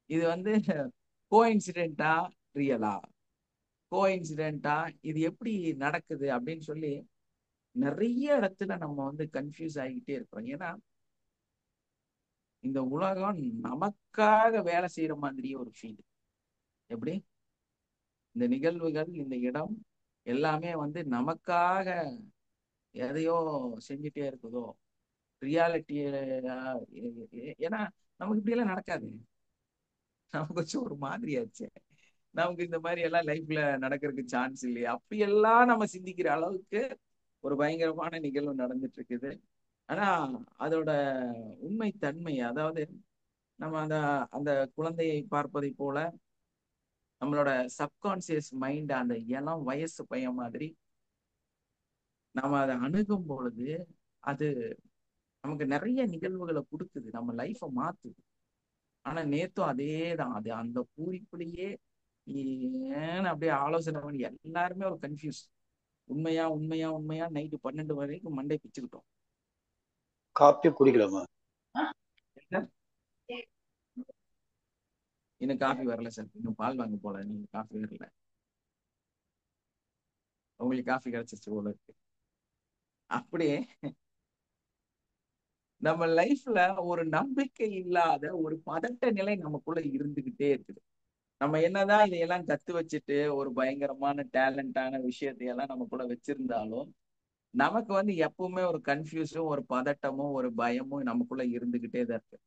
S2: இது வந்து கோஇன்சிடென்ட்டா ரியலா, கோஇன்சிடென்ட்டா இது எப்படி நடக்குது அப்படின்னு சொல்லி நிறைய இடத்துல நம்ம வந்து கன்ஃபியூஸ் ஆகிக்கிட்டே இருக்கிறோம். ஏன்னா இந்த உலகம் நமக்காக வேலை செய்யற மாதிரியே ஒரு ஃபீல். எப்படி இந்த நிகழ்வுகள், இந்த இடம் எல்லாமே வந்து நமக்காக எதையோ செஞ்சுட்டே இருக்குதோ, ரியாலிட்டி. ஏன்னா நமக்கு இப்படி எல்லாம் நடக்காது. நமக்கு கொஞ்சம் ஒரு மாதிரியாச்சு. நமக்கு இந்த மாதிரி எல்லாம் லைஃப்ல நடக்கிறதுக்கு சான்ஸ் இல்லையா? அப்படியெல்லாம் நம்ம சிந்திக்கிற அளவுக்கு ஒரு பயங்கரமான நிகழ்வு நடந்துட்டு இருக்குது. ஆனா அதோட உண்மை தன்மை, அதாவது நம்ம அந்த அந்த குழந்தையை பார்ப்பதை போல நம்மளோட சப்கான்சியஸ் மைண்ட் அந்த இளம் வயசு பையன் மாதிரி நம்ம அதை அணுகும் பொழுது அது நமக்கு நிறைய நிகழ்வுகளை கொடுக்குது, நம்ம லைஃபை மாத்துது. ஆனா நேத்தும் அதே தான், அது அந்த பூரிப்புலயே ஏன்னு அப்படியே ஆலோசனை பண்ணி எல்லாருமே ஒரு கன்ஃபியூஸ். உண்மையா உண்மையா உண்மையா நைட்டு 12 வரைக்கும் மண்டை பிச்சுக்கிட்டோம்.
S1: காப்பி குடிக்கலாமா?
S2: இன்னும் காஃபி வரல சார், இன்னும் பால் வாங்க போல, நீங்க காஃபி வரல, உங்களுக்கு காஃபி கிடைச்சிருச்சு போல இருக்கு. அப்படியே நம்ம லைஃப்ல ஒரு நம்பிக்கை இல்லாத ஒரு பதட்ட நிலை நமக்குள்ள இருந்துகிட்டே இருக்குது. நம்ம என்னதான் இதையெல்லாம் கத்து வச்சுட்டு ஒரு பயங்கரமான டேலண்டான விஷயத்தையெல்லாம் நம்ம கூட வச்சிருந்தாலும் நமக்கு வந்து எப்பவுமே ஒரு கன்ஃபியூஸும், ஒரு பதட்டமும், ஒரு பயமும் நமக்குள்ள இருந்துகிட்டே தான் இருக்கு.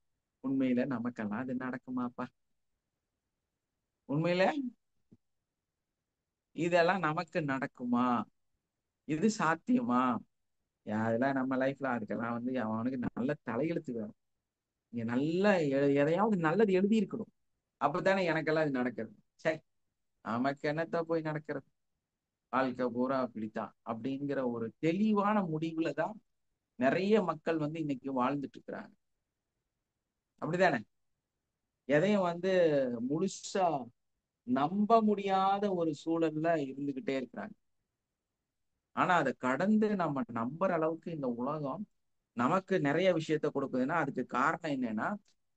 S2: உண்மையில நமக்கெல்லாம் அது நடக்குமாப்பா? உண்மையில இதெல்லாம் நமக்கு நடக்குமா? இது சாத்தியமா? அதெல்லாம் நம்ம லைஃப்ல அதுக்கெல்லாம் வந்து அவனுக்கு நல்ல தலையெழுத்து வேணும். நீங்க நல்ல எதையாவது நல்லது எழுதி இருக்கணும், அப்பதானே எனக்கெல்லாம் இது நடக்கிறது. சரி, நமக்கு என்னத்த போய் நடக்கிறது, வாழ்க்கை பூரா அப்படித்தான் அப்படிங்கிற ஒரு தெளிவான முடிவுல தான் நிறைய மக்கள் வந்து இன்னைக்கு வாழ்ந்துட்டு இருக்கிறாங்க. அப்படிதானே? எதையும் வந்து முழுசா நம்ப முடியாத ஒரு சூழல்ல இருந்துகிட்டே இருக்கிறாங்க. ஆனா அதை கடந்து நம்ம நம்புற அளவுக்கு இந்த உலகம் நமக்கு நிறைய விஷயத்த கொடுக்குதுன்னா அதுக்கு காரணம் என்னன்னா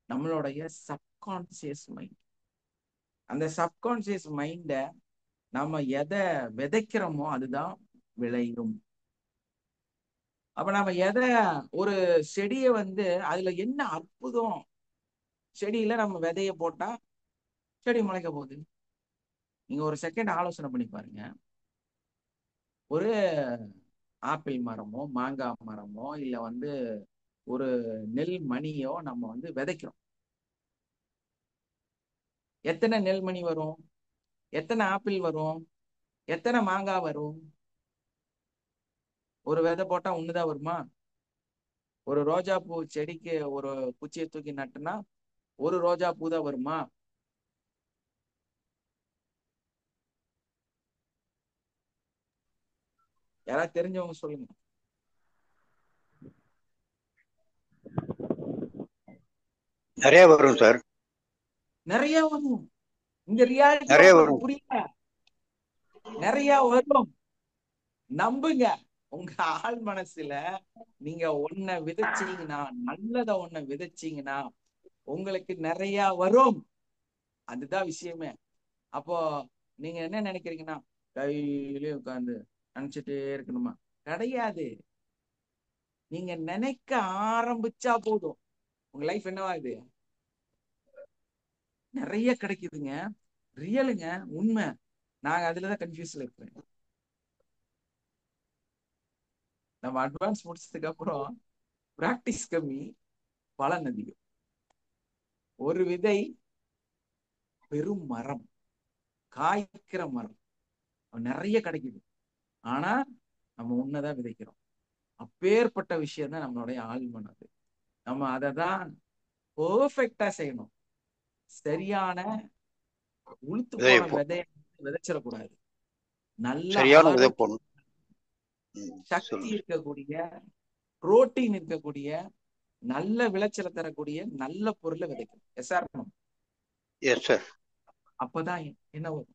S2: நம்மளுடைய சப்கான்சியஸ் மைண்ட். அந்த சப்கான்சியஸ் மைண்ட நம்ம எதை விதைக்கிறோமோ அதுதான் விளையும். அப்ப நாம எதை ஒரு செடியை வந்து அதுல என்ன அற்புதம், செடியில நம்ம விதைய போட்டா செடி முளைக்க போகுது. நீங்க ஒரு செகண்ட் ஆலோசனை பண்ணி பாருங்க. ஒரு ஆப்பிள் மரமோ மாங்காய் மரமோ இல்ல வந்து ஒரு நெல் மணியோ நம்ம வந்து விதைக்கிறோம். எத்தனை நெல் மணி வரும்? எத்தனை ஆப்பிள் வரும்? எத்தனை மாங்காய் வரும்? ஒரு விதை போட்டா ஒண்ணுதான் வருமா? ஒரு ரோஜா பூ செடிக்கு ஒரு குச்சியை தூக்கி நட்டுனா ஒரு ரோஜா பூ தான் வருமா? யாராவது தெரிஞ்சவங்க சொல்லுங்க.
S1: நிறைய வரும் சார்.
S2: நிறைய வரும். இந்த ரியாலிட்டி
S1: நிறைய
S2: உங்களுக்கு
S1: வரும்.
S2: புரியல? நிறைய வரும், நம்புங்க. உங்க ஆள் மனசுல நீங்க ஒன்ன விதைச்சீங்கன்னா, நல்லத ஒன்ன விதைச்சீங்கன்னா உங்களுக்கு நிறைய வரும். அதுதான் விஷயமே. அப்போ நீங்க என்ன நினைக்கிறீங்கன்னா, டெய்லியும் உட்கார்ந்து நினைச்சிட்டே இருக்கணுமா? கிடையாது. நீங்க நினைக்க ஆரம்பிச்சா போதும், உங்க லைஃப் என்னவாகுது? நிறைய கிடைக்குதுங்க. ரியலுங்க, உண்மை. நாங்க அதுலதான் கன்ஃபியூஸ்ல இருக்கிறேன். நம்ம அட்வான்ஸ் முடிச்சதுக்கு அப்புறம் பிராக்டிஸ் கம்மி, பலன் அதிகம். ஒரு விதை பெரும் மரம், காய்க்கிற மரம் நிறைய கிடைக்குது. ஆனா நம்ம உன்னதான் விதைக்கிறோம். அப்பேற்பட்ட விஷயம் தான் நம்மளுடைய ஆழ்மனது. நம்ம அதை தான் பெர்ஃபெக்டா செய்யணும். சரியான உளுத்து
S1: விதைய
S2: போன
S1: போ
S2: விதைய விதைச்சிடக்கூடாது. நல்ல
S1: சரியான விதை
S2: ஆரோக்கியம்,
S1: போடணும்.
S2: சக்தி
S1: சொல்லுங்க.
S2: இருக்கக்கூடிய, புரோட்டீன் இருக்கக்கூடிய, நல்ல விளைச்சலை தரக்கூடிய நல்ல பொருளை விதைக்கணும். Yes sir
S1: yes sir.
S2: அப்பதான் என்ன வரும்?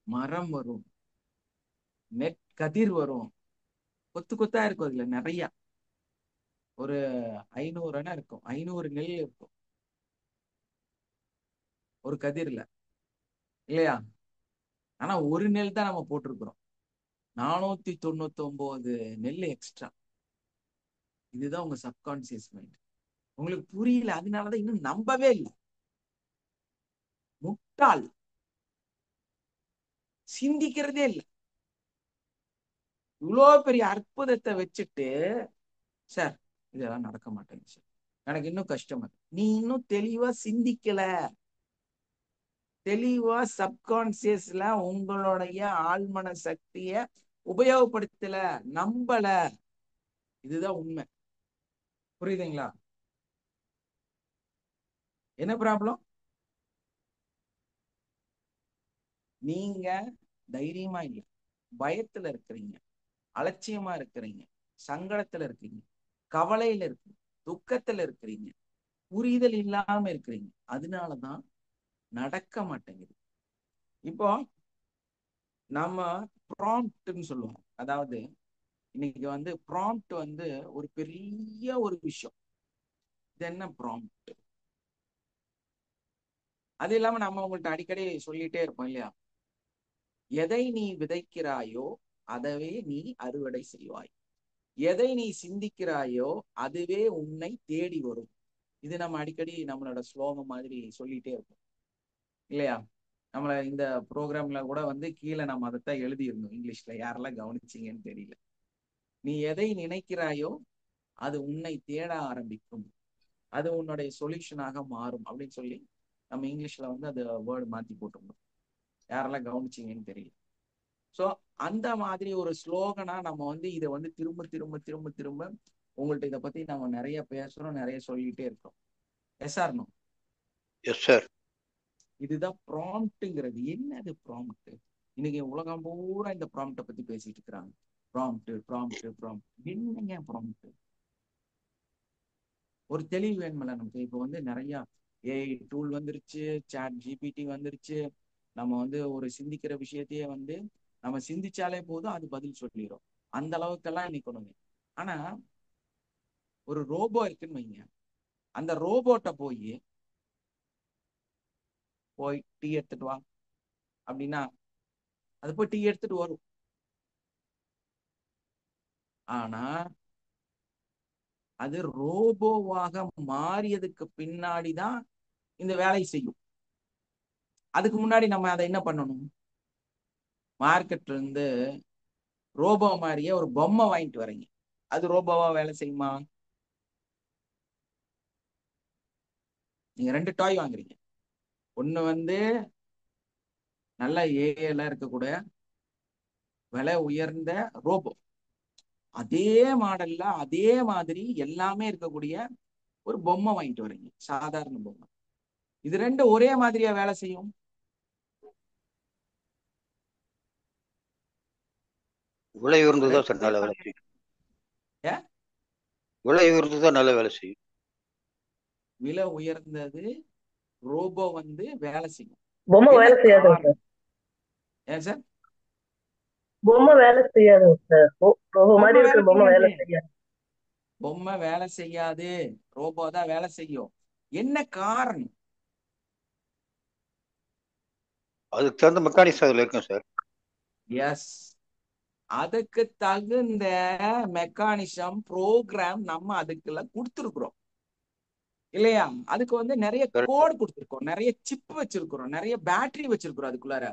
S2: மரம் வரும், நெற்கதிர் வரும். கொத்து கொத்தா இருக்கும். அதுல நிறைய ஒரு 500 அணை இருக்கும், 500 நெல் இருக்கும் ஒரு கதிர்ல, இல்லையா? ஆனா ஒரு நெல் தான் நம்ம போட்டிருக்கிறோம், 499 நெல் எக்ஸ்ட்ரா. இதுதான் உங்க சப்கான்சியஸ் மைண்ட். உங்களுக்கு புரியல, அதனாலதான் இன்னும் நம்பவே இல்லை. முட்டாள், சிந்திக்கிறதே இல்லை. இவ்வளவு பெரிய அற்புதத்தை வச்சுட்டு, சார் இதெல்லாம் நடக்க மாட்டேங்குது சார், எனக்கு இன்னும் கஷ்டமா இருக்கு. நீ இன்னும் தெளிவா சிந்திக்கல. தெளிவா சப்கான்சியஸ்ல உங்களுடைய ஆழ்மன சக்திய உபயோகப்படுத்தல, நம்பல. இதுதான் உண்மை. புரியுதுங்களா? என்ன ப்ராப்ளம்? நீங்க தைரியமா இல்ல, பயத்துல இருக்கிறீங்க, அலட்சியமா இருக்கிறீங்க, சங்கடத்துல இருக்கீங்க, கவலையில இருக்கீங்க, துக்கத்துல இருக்கிறீங்க, புரிதல் இல்லாம இருக்கிறீங்க. அதனாலதான் நடக்க மாட்டேங்குது. இப்போ நம்ம ப்ராம்ப்ட்னு சொல்லுவோம். அதாவது இன்னைக்கு வந்து ப்ராம்ப்ட் வந்து ஒரு பெரிய ஒரு விஷயம். இது என்ன ப்ராம்ப்ட்? அது இல்லாம நம்ம உங்கள்ட்ட அடிக்கடி சொல்லிட்டே இருப்போம் இல்லையா? எதை நீ விதைக்கிறாயோ அதவே நீ அறுவடை செய்வாய். எதை நீ சிந்திக்கிறாயோ அதுவே உன்னை தேடி வரும். இது நம்ம அடிக்கடி நம்மளோட ஸ்லோகம் மாதிரி சொல்லிட்டே இருப்போம், இல்லையா? நம்மள இந்த ப்ரோக்ராம்ல கூட வந்து கீழே நம்ம அதைத்தான் எழுதியிருந்தோம் இங்கிலீஷ்ல. யாரெல்லாம் கவனிச்சீங்கன்னு தெரியல. நீ எதை நினைக்கிறாயோ அது உன்னை தேட ஆரம்பிக்கும், அது உன்னுடைய சொல்யூஷனாக மாறும் அப்படின்னு சொல்லி நம்ம இங்கிலீஷ்ல வந்து அது வேர்டு மாத்தி போட்டிருந்தோம். யாரெல்லாம் கவனிச்சீங்கன்னு தெரியல. சோ அந்த மாதிரி ஒரு ஸ்லோகனா நம்ம வந்து இதை வந்து திரும்ப திரும்ப திரும்ப திரும்ப உங்கள்ட்ட இதை பத்தி நம்ம நிறைய பேசுறோம், நிறைய சொல்லிட்டே இருக்கோம். எஸ்ஆர்னோ?
S1: Yes sir.
S2: இதுதான் ப்ராம்ப்ட்ங்கிறது. என்னது ப்ராம்ப்ட்? இன்னைக்கு உலகம் பூரா இந்த ப்ராம்ப்டை பத்தி பேசிட்டு இருக்கிறாங்க. Prompt prompt prompt. என்னங்க ப்ராம்ப்ட்? ஒரு தெளிவு வேணுமில்ல நமக்கு. இப்போ வந்து நிறைய ஏஐ டூல் வந்துருச்சு, சாட் ஜிபிடி வந்துருச்சு. நம்ம வந்து ஒரு சிந்திக்கிற விஷயத்தையே வந்து நம்ம சிந்திச்சாலே போதும், அது பதில் சொல்லிடும். அந்த அளவுக்கெல்லாம் இன்னைக்கு கொண்டு வந்து. ஆனா ஒரு ரோபோ இருக்குன்னு வைங்க, அந்த ரோபோட்ட போய் போய் டீ எடுத்துட்டு வா அப்படின்னா அது போய் டீ எடுத்துட்டு வரும். ஆனா அது ரோபோவாக மாறியதுக்கு பின்னாடிதான் இந்த வேலை செய்யும். அதுக்கு முன்னாடி நம்ம அதை என்ன பண்ணணும்? மார்க்கெட்ல இருந்து ரோபோ மாதிரியே ஒரு பொம்மை வாங்கிட்டு வரீங்க. அது ரோபோவா வேலை செய்யுமா? நீங்க 2 டாய் வாங்குறீங்க. ஒண்ணு வந்து நல்ல ஏஐல இருக்கக்கூடிய விலை உயர்ந்த ரோபோ, அதே மாடல்ல அதே மாதிரி எல்லாமே இருக்கக்கூடிய ஒரு பொம்மை வாங்கிட்டு வரீங்க, சாதாரண பொம்மை. இது 2 ஒரே மாதிரியா வேலை செய்யும்?
S1: விலை உயர்ந்ததா
S2: ரெண்டு
S1: சார்
S2: ஒரே
S1: நல்ல வேலை
S2: மாதிரியா?
S1: செய்யும்.
S2: ஏன்?
S1: விலை உயர்ந்ததா நல்ல வேலை செய்யும்.
S2: விலை உயர்ந்தது ரோபோ வந்து வேலை செய்யும்.
S4: பொம்மை
S2: என்ன
S4: வேலை செய்யாதுங்க சார்.
S2: காரணம்? ஏன் சார்?
S4: பொம்மை வேலை செய்யாதுங்க சார். ரோபோ மாதிரி
S2: பொம்மை
S4: இருக்கிற
S2: வேலை
S4: பொம்மை வேலை
S2: செய்யாது.
S4: செய்யாது.
S2: பொம்மை வேலை செய்யாது, ரோபோ தான் வேலை செய்யும். என்ன காரணம்?
S1: அதுக்கு தகுந்த மெக்கானிக்ஸ் அதுல இருக்கும் சார்.
S2: எஸ், அதுக்கு தகுந்த மெக்கானிசம் ப்ரோக்ராம் நம்ம அதுக்குள்ள கொடுத்துருக்குறோம் இல்லையா? அதுக்கு வந்து நிறைய
S1: கரெக்ட்.
S2: கோட் கொடுத்துருக்கோம், நிறைய சிப் வச்சிருக்கிறோம், நிறைய பேட்டரி வச்சிருக்கிறோம் அதுக்குள்ளார.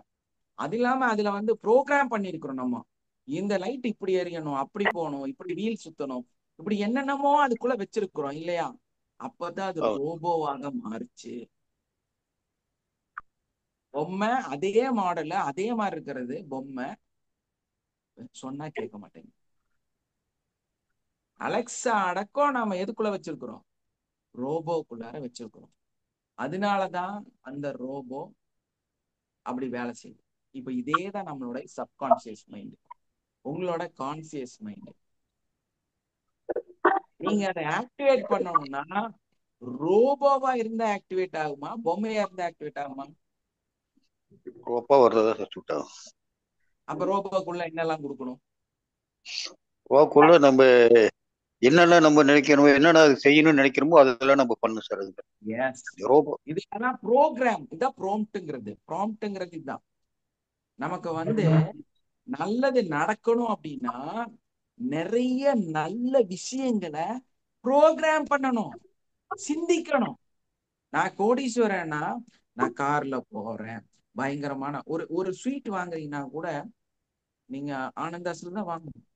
S2: அது இல்லாம அதுல வந்து ப்ரோக்ராம் பண்ணிருக்கிறோம். நம்ம இந்த லைட் இப்படி எரியணும், அப்படி போகணும், இப்படி வீல் சுத்தணும், இப்படி என்னென்னமோ அதுக்குள்ள வச்சிருக்கிறோம் இல்லையா? அப்பதான் அது ரோபோவாக மாறுச்சு. பொம்மை அதே மாடல்ல அதே மாதிரி இருக்கிறது பொம்மை, சொன்னா கேட்க மாட்டேங்க. அலெக்சா அடக்கம் நாம எதுக்குள்ள வச்சிருக்கிறோம்? ரோபோக்குள்ளார வச்சிருக்கிறோம். அதனாலதான் அந்த ரோபோ அப்படி வேலை செய்யும். இப்ப இதே தான் நம்மளோட சப்கான்சியஸ் மைண்ட், உங்களோட கான்சியஸ் மைண்ட். நீங்க அதை ஆக்டிவேட் பண்ணணும்னா ரோபோவா இருந்தா ஆக்டிவேட் ஆகுமா, பொம்மையா இருந்தா ஆக்டிவேட் ஆகுமா?
S1: ரோப்பா வர்றதா சார் சுட்டா.
S2: அப்ப ரோபோக்குள்ள என்னெல்லாம் கொடுக்கணும்?
S1: ரோக்குள்ள நம்ம என்னென்ன நம்ம நினைக்கணுமோ, என்னென்ன அது செய்யணும்னு நினைக்கிறோமோ அதெல்லாம் நம்ம பண்ணணும் சார். அது
S2: எஸ்,
S1: ரோபோ
S2: இதுதான் ப்ரோக்ராம். இதான் ப்ராம்ப்ட்ங்கிறது. ப்ராம்ப்ட்ங்கிறது இதுதான். நமக்கு வந்து நல்லது நடக்கணும் அப்படின்னா நிறைய நல்ல விஷயங்களை ப்ரோக்ராம் பண்ணணும், சிந்திக்கணும். நான் கோடீஸ்வரன்னா நான் கார்ல போறேன், பயங்கரமான ஒரு ஒரு ஸ்வீட் வாங்குறீங்கன்னா கூட நீங்க ஆனந்தாஸ்ல தான் வாங்கணும்.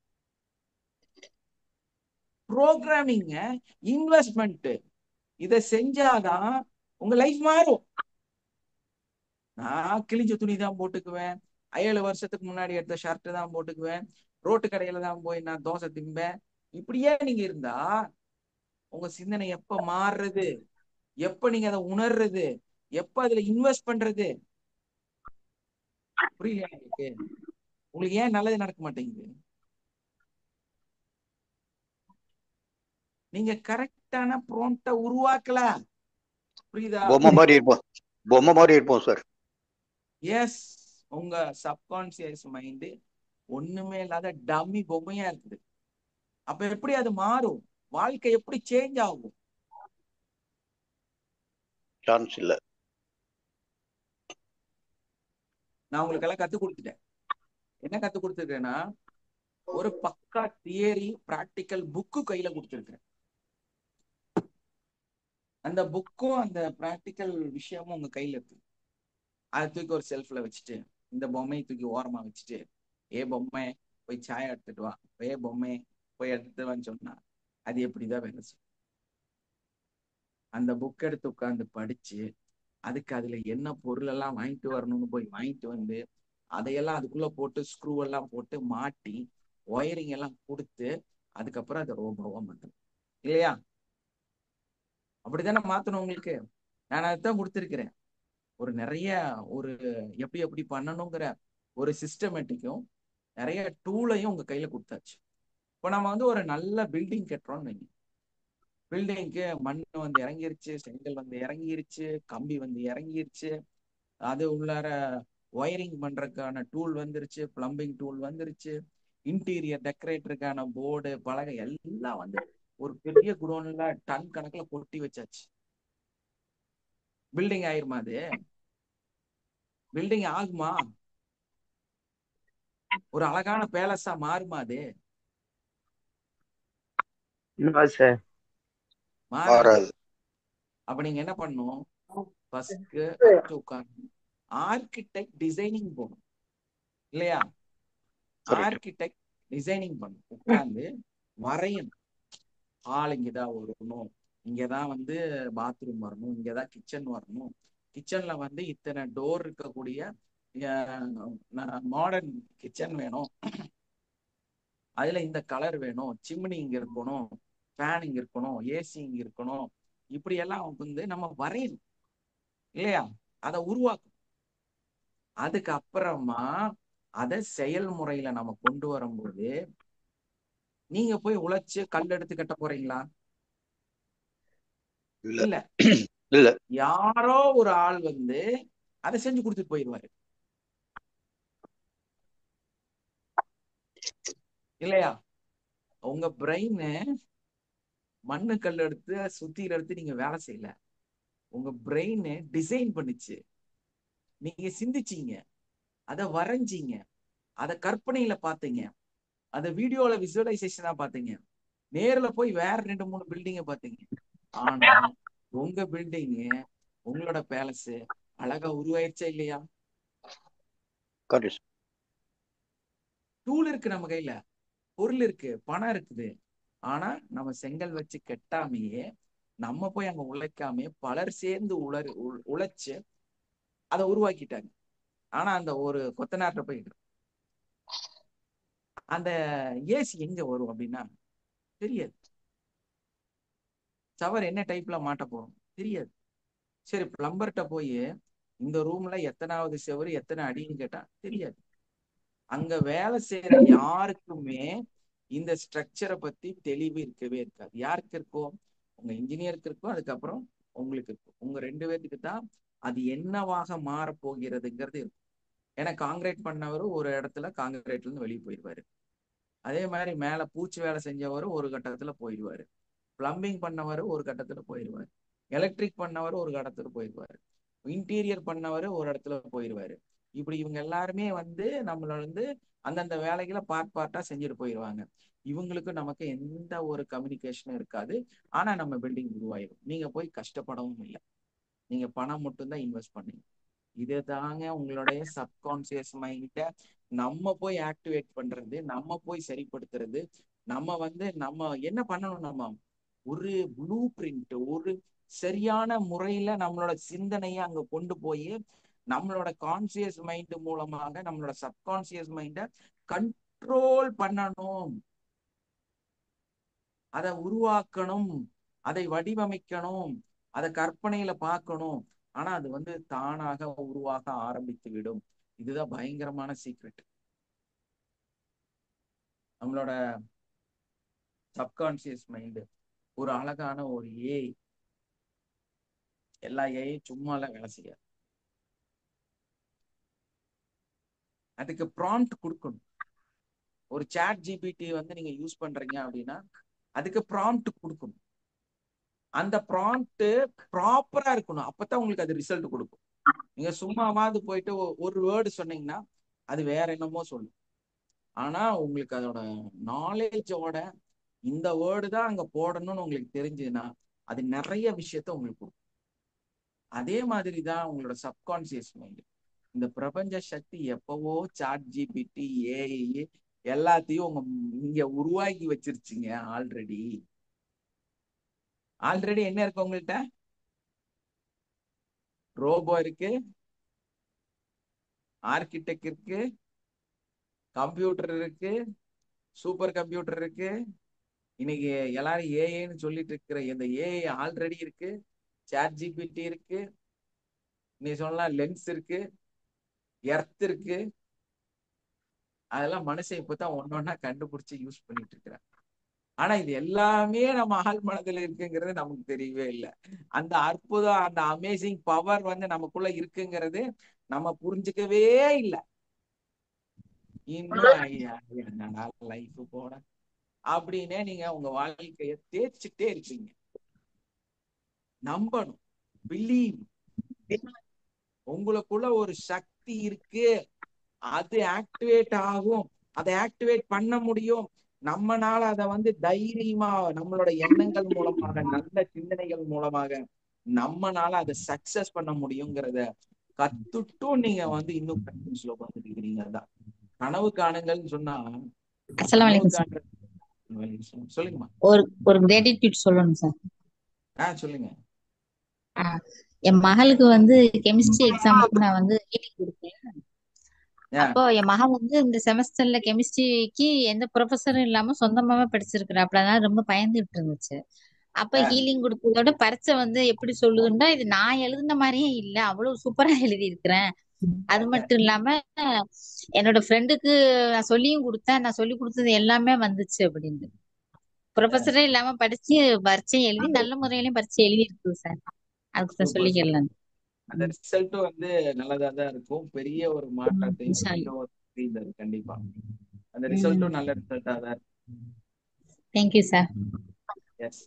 S2: ப்ரோக்ராமிங்க, இன்வெஸ்ட்மெண்ட், இதை செஞ்சாதான் உங்க லைஃப் மாறும். நான் கிழிஞ்ச துணி தான் போட்டுக்குவேன், 7 வருஷத்துக்கு முன்னாடி எடுத்த ஷர்ட் தான் போட்டுக்குவேன், ரோட்டு கடையில தான் போய் நான் தோசை திம்பேன். இப்படியே நீங்க இருந்தா உங்க சிந்தனை எப்ப மாறுறது, எப்ப நீங்க அதை உணர்றது, எப்ப அதுல இன்வெஸ்ட் பண்றது? புரியலையா உங்களுக்கு? உங்களுக்கு ஏன் நல்லது நடக்க மாட்டேங்குது? நீங்க கரெக்டான ப்ராம்ப்ட உருவாக்கல. புரியுதா?
S1: பொம்மை மாதிரி இருப்போம். பொம்மை மாதிரி இருப்போம் சார்.
S2: எஸ், உங்க சப்கான்சியஸ் மைண்ட் ஒண்ணுமே இல்லாத டம்மி பொம்மையா இருக்குது. அப்ப எப்படி அது மாறும்? வாழ்க்கை எப்படி சேஞ்ச் ஆகும்?
S1: சான்ஸ் இல்ல.
S2: நான் உங்களுக்கு எல்லாம் கத்து கொடுத்துட்டேன். என்ன கத்து கொடுத்துருக்கேன்னா, ஒரு பக்கா தியரி பிராக்டிக்கல் புக்கு கையில கொடுத்துருக்கேன். அந்த புக்கும் அந்த பிராக்டிக்கல் விஷயமும் உங்க கையில இருக்கு. அதை தூக்கி ஒரு செல்ஃப்ல வச்சுட்டு, இந்த பொம்மையை தூக்கி ஓரமா வச்சுட்டு, ஏ பொம்மை போய் சாயா எடுத்துட்டு வா, ஏ பொம்மை போய் எடுத்துட்டு வான்னு சொன்னா அது எப்படிதான் வேலை செய்யும்? அந்த புக் எடுத்து உட்காந்து படிச்சு, அதுக்கு அதுல என்ன பொருள் எல்லாம் வாங்கிட்டு வரணும்னு போய் வாங்கிட்டு வந்து, அதையெல்லாம் அதுக்குள்ள போட்டு ஸ்க்ரூ எல்லாம் போட்டு மாட்டி ஒயரிங் எல்லாம் கொடுத்து அதுக்கப்புறம் அதை ரோபோவா மாத்தணும் இல்லையா? அப்படித்தானே மாத்தணும் உங்களுக்கு. நான் அதைத்தான் கொடுத்துருக்கிறேன். ஒரு நிறைய ஒரு எப்படி எப்படி பண்ணணுங்கிற ஒரு சிஸ்டமேட்டிக்கும் நிறைய டூலையும் உங்க கையில கொடுத்தாச்சு. இப்போ நம்ம வந்து ஒரு நல்ல பில்டிங் கட்டுறோம்னு வைங்க. பில்டிங்க்கு மண் வந்து இறங்கிருச்சு, செங்கல் வந்து இறங்கிருச்சு, கம்பி வந்து இறங்கிருச்சு, அது உள்ளார ஒயரிங் பண்றதுக்கான டூல் வந்துருச்சு, பிளம்பிங் டூல் வந்துருச்சு, இன்டீரியர் டெக்கரேட்டருக்கான போர்டு பலகை எல்லாம் வந்து ஒரு பெரிய குடோன்ல டன் கணக்குல கொட்டி வச்சாச்சு. பில்டிங் ஆயிருமா? அது பில்டிங் ஆகுமா? ஒரு அழகான பேலஸா மாறுமா அது?
S5: No, sir.
S2: மாறாது.
S1: மாறாது.
S2: அப்ப நீங்க என்ன பண்ணணும்? ஃபர்ஸ்ட் உட்காந்து ஆர்கிடெக்ட் டிசைனிங் போகணும் இல்லையா?
S1: கரெக்ட்.
S2: ஆர்கிடெக்ட் டிசைனிங் பண்ணணும், உட்கார்ந்து வரையணும். ஹால் இங்கதான் வரணும், இங்கதான் வந்து பாத்ரூம் வரணும், இங்கதான் கிச்சன் வரணும், கிச்சன்ல வந்து இத்தனை டோர் இருக்கக்கூடிய மாடர்ன் கிச்சன் வேணும், அதுல இந்த கலர் வேணும், சிம்னி இங்க இருக்கணும், ஃபேன் இங்க இருக்கணும், ஏசி இங்க இருக்கணும், இப்படி எல்லாம் வந்து நம்ம வரையணும் இல்லையா? அதை உருவாக்கணும். அதுக்கப்புறமா அதை செயல்முறையில நம்ம கொண்டு வரும்போது நீங்க போய் உழைச்சு கல் எடுத்து கட்ட போறீங்களா?
S1: இல்ல
S2: இல்ல.
S1: இல்ல.
S2: யாரோ ஒரு ஆள் வந்து அதை செஞ்சு கொடுத்துட்டு போயிடுவாரு இல்லையா? உங்க பிரெயின் மண்ணு கல் எடுத்து சுத்தியில எடுத்து நீங்க வேலை செய்யல, உங்க பிரெயின் டிசைன் பண்ணுச்சு, நீங்க சிந்திச்சீங்க, அதை வரைஞ்சீங்க, அதை கற்பனையில பாத்தீங்க, அதை வீடியோல விசுவலைசேஷனா பாத்தீங்க, நேர்ல போய் வேற 2-3 பில்டிங்க பாத்தீங்க. ஆனா உங்க பில்டிங், உங்களோட பேலஸ் அழகா உருவாயிருச்சா இல்லையா?
S1: கரெக்ட்.
S2: டூல் இருக்கு நம்ம கையில, பொருள் இருக்கு, பணம் இருக்குது. ஆனா நம்ம செங்கல் வச்சு கெட்டாமையே, நம்ம போய் அங்க உழைக்காமே பலர் சேர்ந்து உழைச்சு அதை உருவாக்கிட்டாங்க. ஆனா அந்த ஒரு கொத்தனார்ட்ட போயிட்டு அந்த ஏசி எங்க வரும் அப்படின்னா தெரியாது, சவர் என்ன டைப்ல மாட்ட போறோம் தெரியாது. சரி, பிளம்பர்கிட்ட போய் இந்த ரூம்ல எத்தனாவது செவரு எத்தனை அடின்னு கேட்டா தெரியாது. அங்க வேலை செய்யற யாருக்குமே இந்த ஸ்ட்ரக்சரை பத்தி தெளிவு இருக்கவே இருக்காது. யாருக்கு இருக்கும்? உங்க இன்ஜினியருக்கு இருக்கும், அதுக்கப்புறம் உங்களுக்கு இருக்கும். உங்க 2 பேருக்கு தான் அது என்னவாக மாற போகிறதுங்கிறது இருக்கும். ஏன்னா காங்கிரீட் பண்ணவர் ஒரு இடத்துல காங்கிரீட்ல இருந்து வெளியே போயிடுவாரு, அதே மாதிரி மேல பூச்சி வேலை செஞ்சவர் ஒரு கட்டத்துல போயிடுவாரு, பிளம்பிங் பண்ணவர் ஒரு கட்டத்துல போயிடுவாரு, எலக்ட்ரிக் பண்ணவர் ஒரு கட்டத்துல போயிடுவாரு, இன்டீரியர் பண்ணவர் ஒரு இடத்துல போயிடுவாரு. இப்படி இவங்க எல்லாருமே வந்து நம்மள வந்து அந்தந்த வேலைகளை பார்ட்டா செஞ்சுட்டு போயிடுவாங்க. இவங்களுக்கு நமக்கு எந்த ஒரு கம்யூனிகேஷனும் இருக்காது. ஆனா நம்ம பில்டிங் உருவாயிடும். நீங்க போய் கஷ்டப்படவும் இல்லை, நீங்க பணம் மட்டும்தான் இன்வெஸ்ட் பண்ணீங்க. இதுதாங்க உங்களுடைய சப்கான்சியஸ் மைண்ட நம்ம போய் ஆக்டிவேட் பண்றது, நம்ம போய் சரிப்படுத்துறது. நம்ம வந்து நம்ம என்ன பண்ணணும்? நம்ம ஒரு ப்ளூ பிரிண்ட், ஒரு சரியான முறையில நம்மளோட சிந்தனையை அங்க கொண்டு போய் நம்மளோட கான்சியஸ் மைண்ட் மூலமாக நம்மளோட சப்கான்சியஸ் மைண்ட கண்ட்ரோல் பண்ணணும், அதை உருவாக்கணும், அதை வடிவமைக்கணும், அதை கற்பனையில பார்க்கணும். ஆனா அது வந்து தானாக உருவாக ஆரம்பித்து விடும். இதுதான் பயங்கரமான சீக்ரெட். நம்மளோட சப்கான்சியஸ் மைண்ட் ஒரு அழகான ஒரு ஏஐ. எல்லா ஏஐ சும்மாலாம் வேலை செய்யாது, அதுக்கு ப்ராம்ப்ட் கொடுக்கணும். ஒரு சாட் ஜிபிடி வந்து நீங்க யூஸ் பண்றீங்க அப்படின்னா அதுக்கு ப்ராம்ப்ட் கொடுக்கணும். அந்த ப்ராம்ப்ட் ப்ராப்பரா இருக்கணும், அப்பதான் உங்களுக்கு அது ரிசல்ட் கொடுக்கும். நீங்க சும்மாவாது போயிட்டு ஒரு வேர்டு சொன்னீங்கன்னா அது வேற என்னமோ சொல்லும். ஆனா உங்களுக்கு அதோட நாலேஜோட இந்த வேர்டு தான் அங்க போடணும்னு உங்களுக்கு தெரிஞ்சுதுன்னா அது நிறைய விஷயத்த உங்களுக்கு கொடுக்கும். அதே மாதிரிதான் உங்களோட சப்கான்சியஸ் மைண்ட். இந்த பிரபஞ்ச சக்தி எப்பவோ சாட் ஜிபிடி, ஏஐ எல்லாத்தையும் உங்க இங்க உருவாக்கி வச்சிருச்சுங்க. ஆல்ரெடி என்ன இருக்கு உங்கள்கிட்ட? ரோபோ இருக்கு, ஆர்கிடெக்ட் இருக்கு, கம்ப்யூட்டர் இருக்கு, சூப்பர் கம்ப்யூட்டர் இருக்கு. இன்னைக்கு எல்லாரும் ஏஐன்னு சொல்லிட்டு இருக்கிற இந்த ஏஐ ஆல்ரெடி இருக்கு. சாட் ஜிபிடி இருக்கு, நீ சொல்லலாம் லென்ஸ் இருக்கு, எர்த் இருக்கு. அதெல்லாம் மனுஷன் இப்பதான் ஒன்னொன்னா கண்டுபிடிச்சு யூஸ் பண்ணிட்டு இருக்கிறான். ஆனா இது எல்லாமே நம்ம ஆள் மனதில் இருக்குங்கிறது நமக்கு தெரியவே இல்லை. அந்த அற்புதம், அந்த அமேசிங் பவர் வந்து நமக்குள்ள இருக்குங்கிறது நம்ம புரிஞ்சுக்கவே இல்லை. இன்னும் என்னடா லைஃப் போட அப்படின்னே நீங்க உங்க வாழ்க்கைய தேய்ச்சிட்டே இருக்கீங்க. நம்பணும், பிலீவ். உங்களுக்குள்ள ஒரு சக்தி இருக்கு, அது ஆக்டிவேட் ஆகும், அதை ஆக்டிவேட் பண்ண முடியும். நம்மனால அதை வந்து தைரியமா நம்மளோட எண்ணங்கள் மூலமாக நல்ல சிந்தனைகள் மூலமாக நம்மனால அதை சக்சஸ் பண்ண முடியுங்கிறத கத்துட்டும் நீங்க வந்து இன்னும் கன்ஃபியூஸ்ல உட்காந்துட்டு இருக்கிறீங்க. அதான் கனவு காணுங்கள்னு சொன்னா
S5: அஸ்ஸலாமு
S2: கனவு
S5: அலைக்கும் சார்.
S2: காண்றது. சொல்லுங்கம்மா.
S5: ஒரு கிராட்டிடியூட் சொல்லணும் சார்.
S2: சொல்லுங்க.
S5: என் மகளுக்கு வந்து கெமிஸ்ட்ரி எக்ஸாமுக்கு நான் வந்து ஹீட்டிங் கொடுத்தேன். அப்போ என் மகள் வந்து இந்த செமஸ்டர்ல கெமிஸ்ட்ரிக்கு எந்த ப்ரொஃபஸரும் இல்லாம சொந்தமாவே படிச்சிருக்கிறாப்ல. அதனால ரொம்ப பயந்துட்டு இருந்துச்சு. அப்ப ஹீலிங் கொடுத்ததோட பரீட்சை வந்து எப்படி சொல்லுதுன்னா, இது நான் எழுதின மாதிரியே இல்ல, அவ்வளவு சூப்பரா எழுதி இருக்கிறேன். அது மட்டும் இல்லாம என்னோட ஃப்ரெண்டுக்கு நான் சொல்லியும் கொடுத்தேன், நான் சொல்லி கொடுத்தது எல்லாமே வந்துச்சு அப்படின்னு. ப்ரொஃபஸரே இல்லாம படிச்சு பரீட்சை எழுதி நல்ல முறையிலயும் பரீட்சை எழுதி இருக்குது சார். அதுக்கு தான் சொல்லிக்கலாம்.
S2: அந்த ரிசல்ட்டும் வந்து நல்லதா தான் இருக்கும். பெரிய ஒரு மாற்றத்தையும் பெரிய ஒரு தரும் கண்டிப்பா. அந்த ரிசல்ட்டும் நல்ல ரிசல்ட்டா தான் இருக்கும்.
S5: Thank you sir.
S2: எஸ்.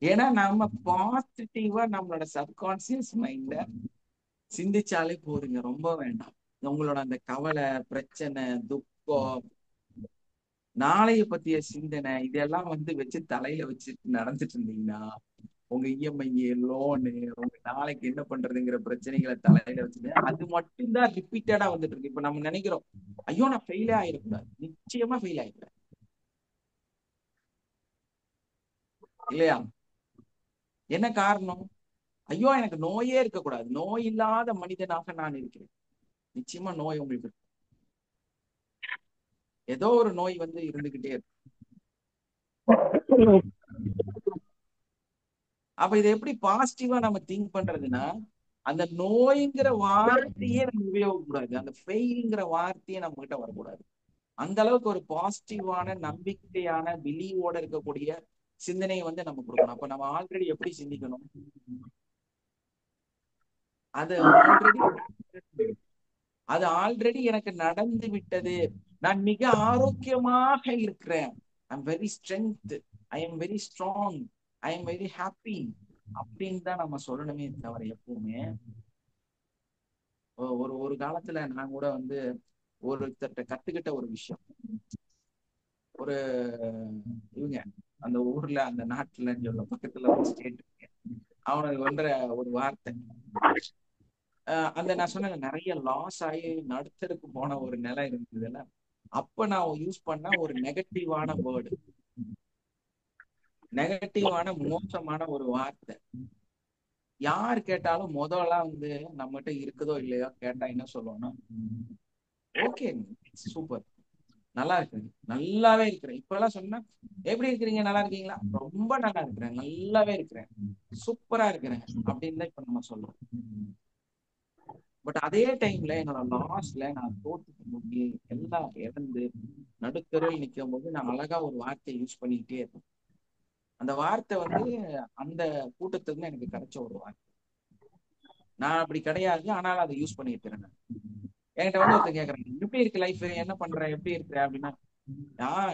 S2: ஏன்னா நம்ம பாசிட்டிவா நம்மளோட சப்கான்சியஸ் மைண்ட சிந்திச்சாலே போதுங்க, ரொம்ப வேண்டாம். உங்களோட அந்த கவலை, பிரச்சனை, துக்கம், நாளைய பத்திய சிந்தனை இதெல்லாம் வந்து வச்சு தலையில வச்சுட்டு நடந்துட்டு இருந்தீங்கன்னா உங்க இஎம்ஐ, லோனு, உங்க நாளைக்கு என்ன பண்றதுங்கிற பிரச்சனைகளை தலையில வச்சுட்டு அது மட்டும்தான் ரிப்பீட்டடா வந்துட்டு இருக்கு. இப்ப நம்ம நினைக்கிறோம், ஐயோ நான் ஃபெயிலே ஆயிடக்கூடாது. நிச்சயமா ஃபெயில் ஆயிடுறேன் இல்லையா? என்ன காரணம்? ஐயோ எனக்கு நோயே இருக்கக்கூடாது, நோய் இல்லாத மனிதனாக நான் இருக்கிறேன். நிச்சயமா நோய் உங்களுக்கு இருக்கு. ஏதோ ஒரு நோய் வந்து இருந்துகிட்டே இருக்கு. அப்ப இதை எப்படி பாசிட்டிவா நம்ம திங்க் பண்றதுன்னா, அந்த நோய்ங்கிற வார்த்தையே நம்ம உபயோகக்கூடாது, அந்த ஃபெயில்ங்கிற வார்த்தையே நம்ம கிட்ட வரக்கூடாது. அந்த அளவுக்கு ஒரு பாசிட்டிவான நம்பிக்கையான பிலீவோட இருக்கக்கூடிய சிந்தனையை வந்து நம்ம கொடுக்கணும். அப்ப நம்ம ஆல்ரெடி எப்படி சிந்திக்கணும்? அது ஆல்ரெடி எனக்கு நடந்து விட்டது, நான் மிக ஆரோக்கியமாக இருக்கிறேன், I am very strength, I am very strong, I am very happy அப்படின்னு தான் நம்ம சொல்லணுமே தவிர எப்பவுமே. ஒரு காலத்துல நான் கூட வந்து ஒருத்தர்கிட்ட கத்துக்கிட்ட ஒரு விஷயம், ஒரு இவங்க அந்த ஊர்ல அந்த நாட்டுல சொல்ல பக்கத்துல ஒரு ஸ்டேட் இருக்கு, அவனுக்கு வந்து ஒரு வார்த்தை, அந்த நான் சொன்ன நிறைய லாஸ் ஆகி நடுத்தருக்கு போன ஒரு நிலை இருந்ததுல, அப்ப நான் யூஸ் பண்ண ஒரு நெகட்டிவான வேர்டு, நெகட்டிவான மோசமான ஒரு வார்த்தை. யார் கேட்டாலும் முதல்ல வந்து நம்மகிட்ட இருக்குதோ இல்லையோ கேட்டா என்ன சொல்லணும்? ஓகே, சூப்பர், நல்லா இருக்கிறேன், நல்லாவே இருக்கிறேன். இப்ப எல்லாம் சொன்னா எப்படி இருக்கிறீங்க, நல்லா இருக்கீங்களா? ரொம்ப நல்லா இருக்கிறேன், நல்லாவே இருக்கிறேன், சூப்பரா இருக்கிறேன் அப்படின்னு தான் இப்ப நம்ம சொல்றோம். பட் அதே டைம்ல என்னோட லாஸ்ட்ல நான் தோத்துட்டு முடி எல்லாம் இழந்து நடுத்தருவில் நிற்கும் போது நான் அழகா ஒரு வார்த்தையை யூஸ் பண்ணிக்கிட்டே இருப்பேன். அந்த வார்த்தை வந்து அந்த கூட்டத்துக்கு எனக்கு கிடைச்ச ஒரு வார்த்தை. நான் அப்படி கிடையாது, ஆனாலும் அதை யூஸ் பண்ணிட்டு இருக்கேன். என்கிட்ட வந்து ஒருத்தர் கேட்கறேன், எப்படி இருக்கு லைஃப், என்ன பண்ற, எப்படி இருக்கிற அப்படின்னா,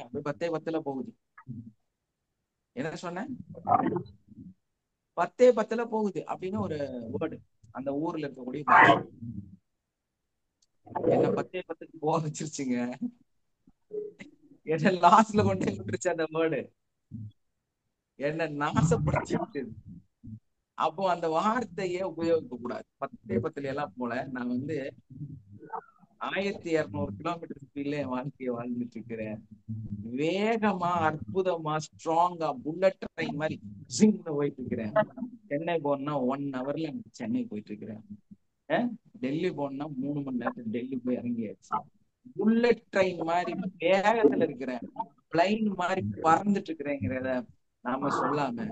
S2: அப்படி 10/10 போகுது. என்ன சொன்னேன்? 10/10 போகுது அப்படின்னு ஒரு வேர்டு அந்த ஊர்ல இருக்கக்கூடிய பாஷை என்ன 10/10 போக வச்சிருச்சுங்க. என்ன லாஸ்ட்ல கொண்டு விட்டுருச்சு அந்த வேர்டு, என்ன நாசப்படுத்தி விட்டது. அப்போ அந்த வார்த்தையே உபயோகிக்க கூடாது. 10/10 எல்லாம் போல நான் வந்து 1200 கிலோமீட்டர் ஸ்பீட்ல என் வாழ்க்கையை வாழ்ந்துட்டு இருக்கிறேன். வேகமா, அற்புதமா, ஸ்ட்ராங்கா புல்லட் ட்ரெயின் மாதிரி ஜிங்னு போயிட்டு இருக்கிறேன். சென்னை போனா 1 ஹவர்ல எனக்கு சென்னை போயிட்டு இருக்கிறேன். டெல்லி போனா 3 மணி நேரத்துல டெல்லி போய் இறங்கியாச்சு. புல்லட் ட்ரெயின் மாதிரி வேகத்துல இருக்கிறேன், பிளைன் மாதிரி பறந்துட்டு இருக்கிறேங்கிறத நாம சொல்லாம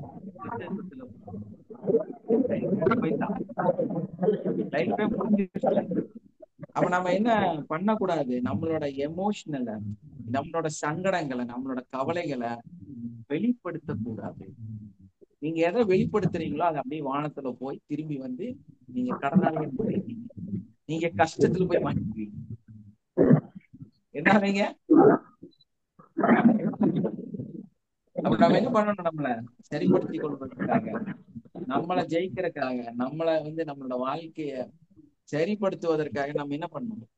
S2: லைஃபே முடிஞ்சிருச்சு. அப்ப நம்ம என்ன பண்ணக்கூடாது? நம்மளோட எமோஷனலை, நம்மளோட சங்கடங்களை, நம்மளோட கவலைகளை வெளிப்படுத்த கூடாது. நீங்க எதை வெளிப்படுத்துறீங்களோ அது அப்படியே வானத்துல போய் திரும்பி வந்து நீங்க கடனாளியா மாறிடுவீங்க, நீங்க கஷ்டத்துல போய் மாட்டிக்குவீங்க. என்ன நீங்க அப்ப நம்ம என்ன பண்ணணும்? நம்மளை சரிப்படுத்திக் கொள்வதற்காக, நம்மளை ஜெயிக்கிறதுக்காக, நம்மளை வந்து நம்மளோட வாழ்க்கைய சரிப்படுத்துவதற்காக நம்ம என்ன பண்ணணும்?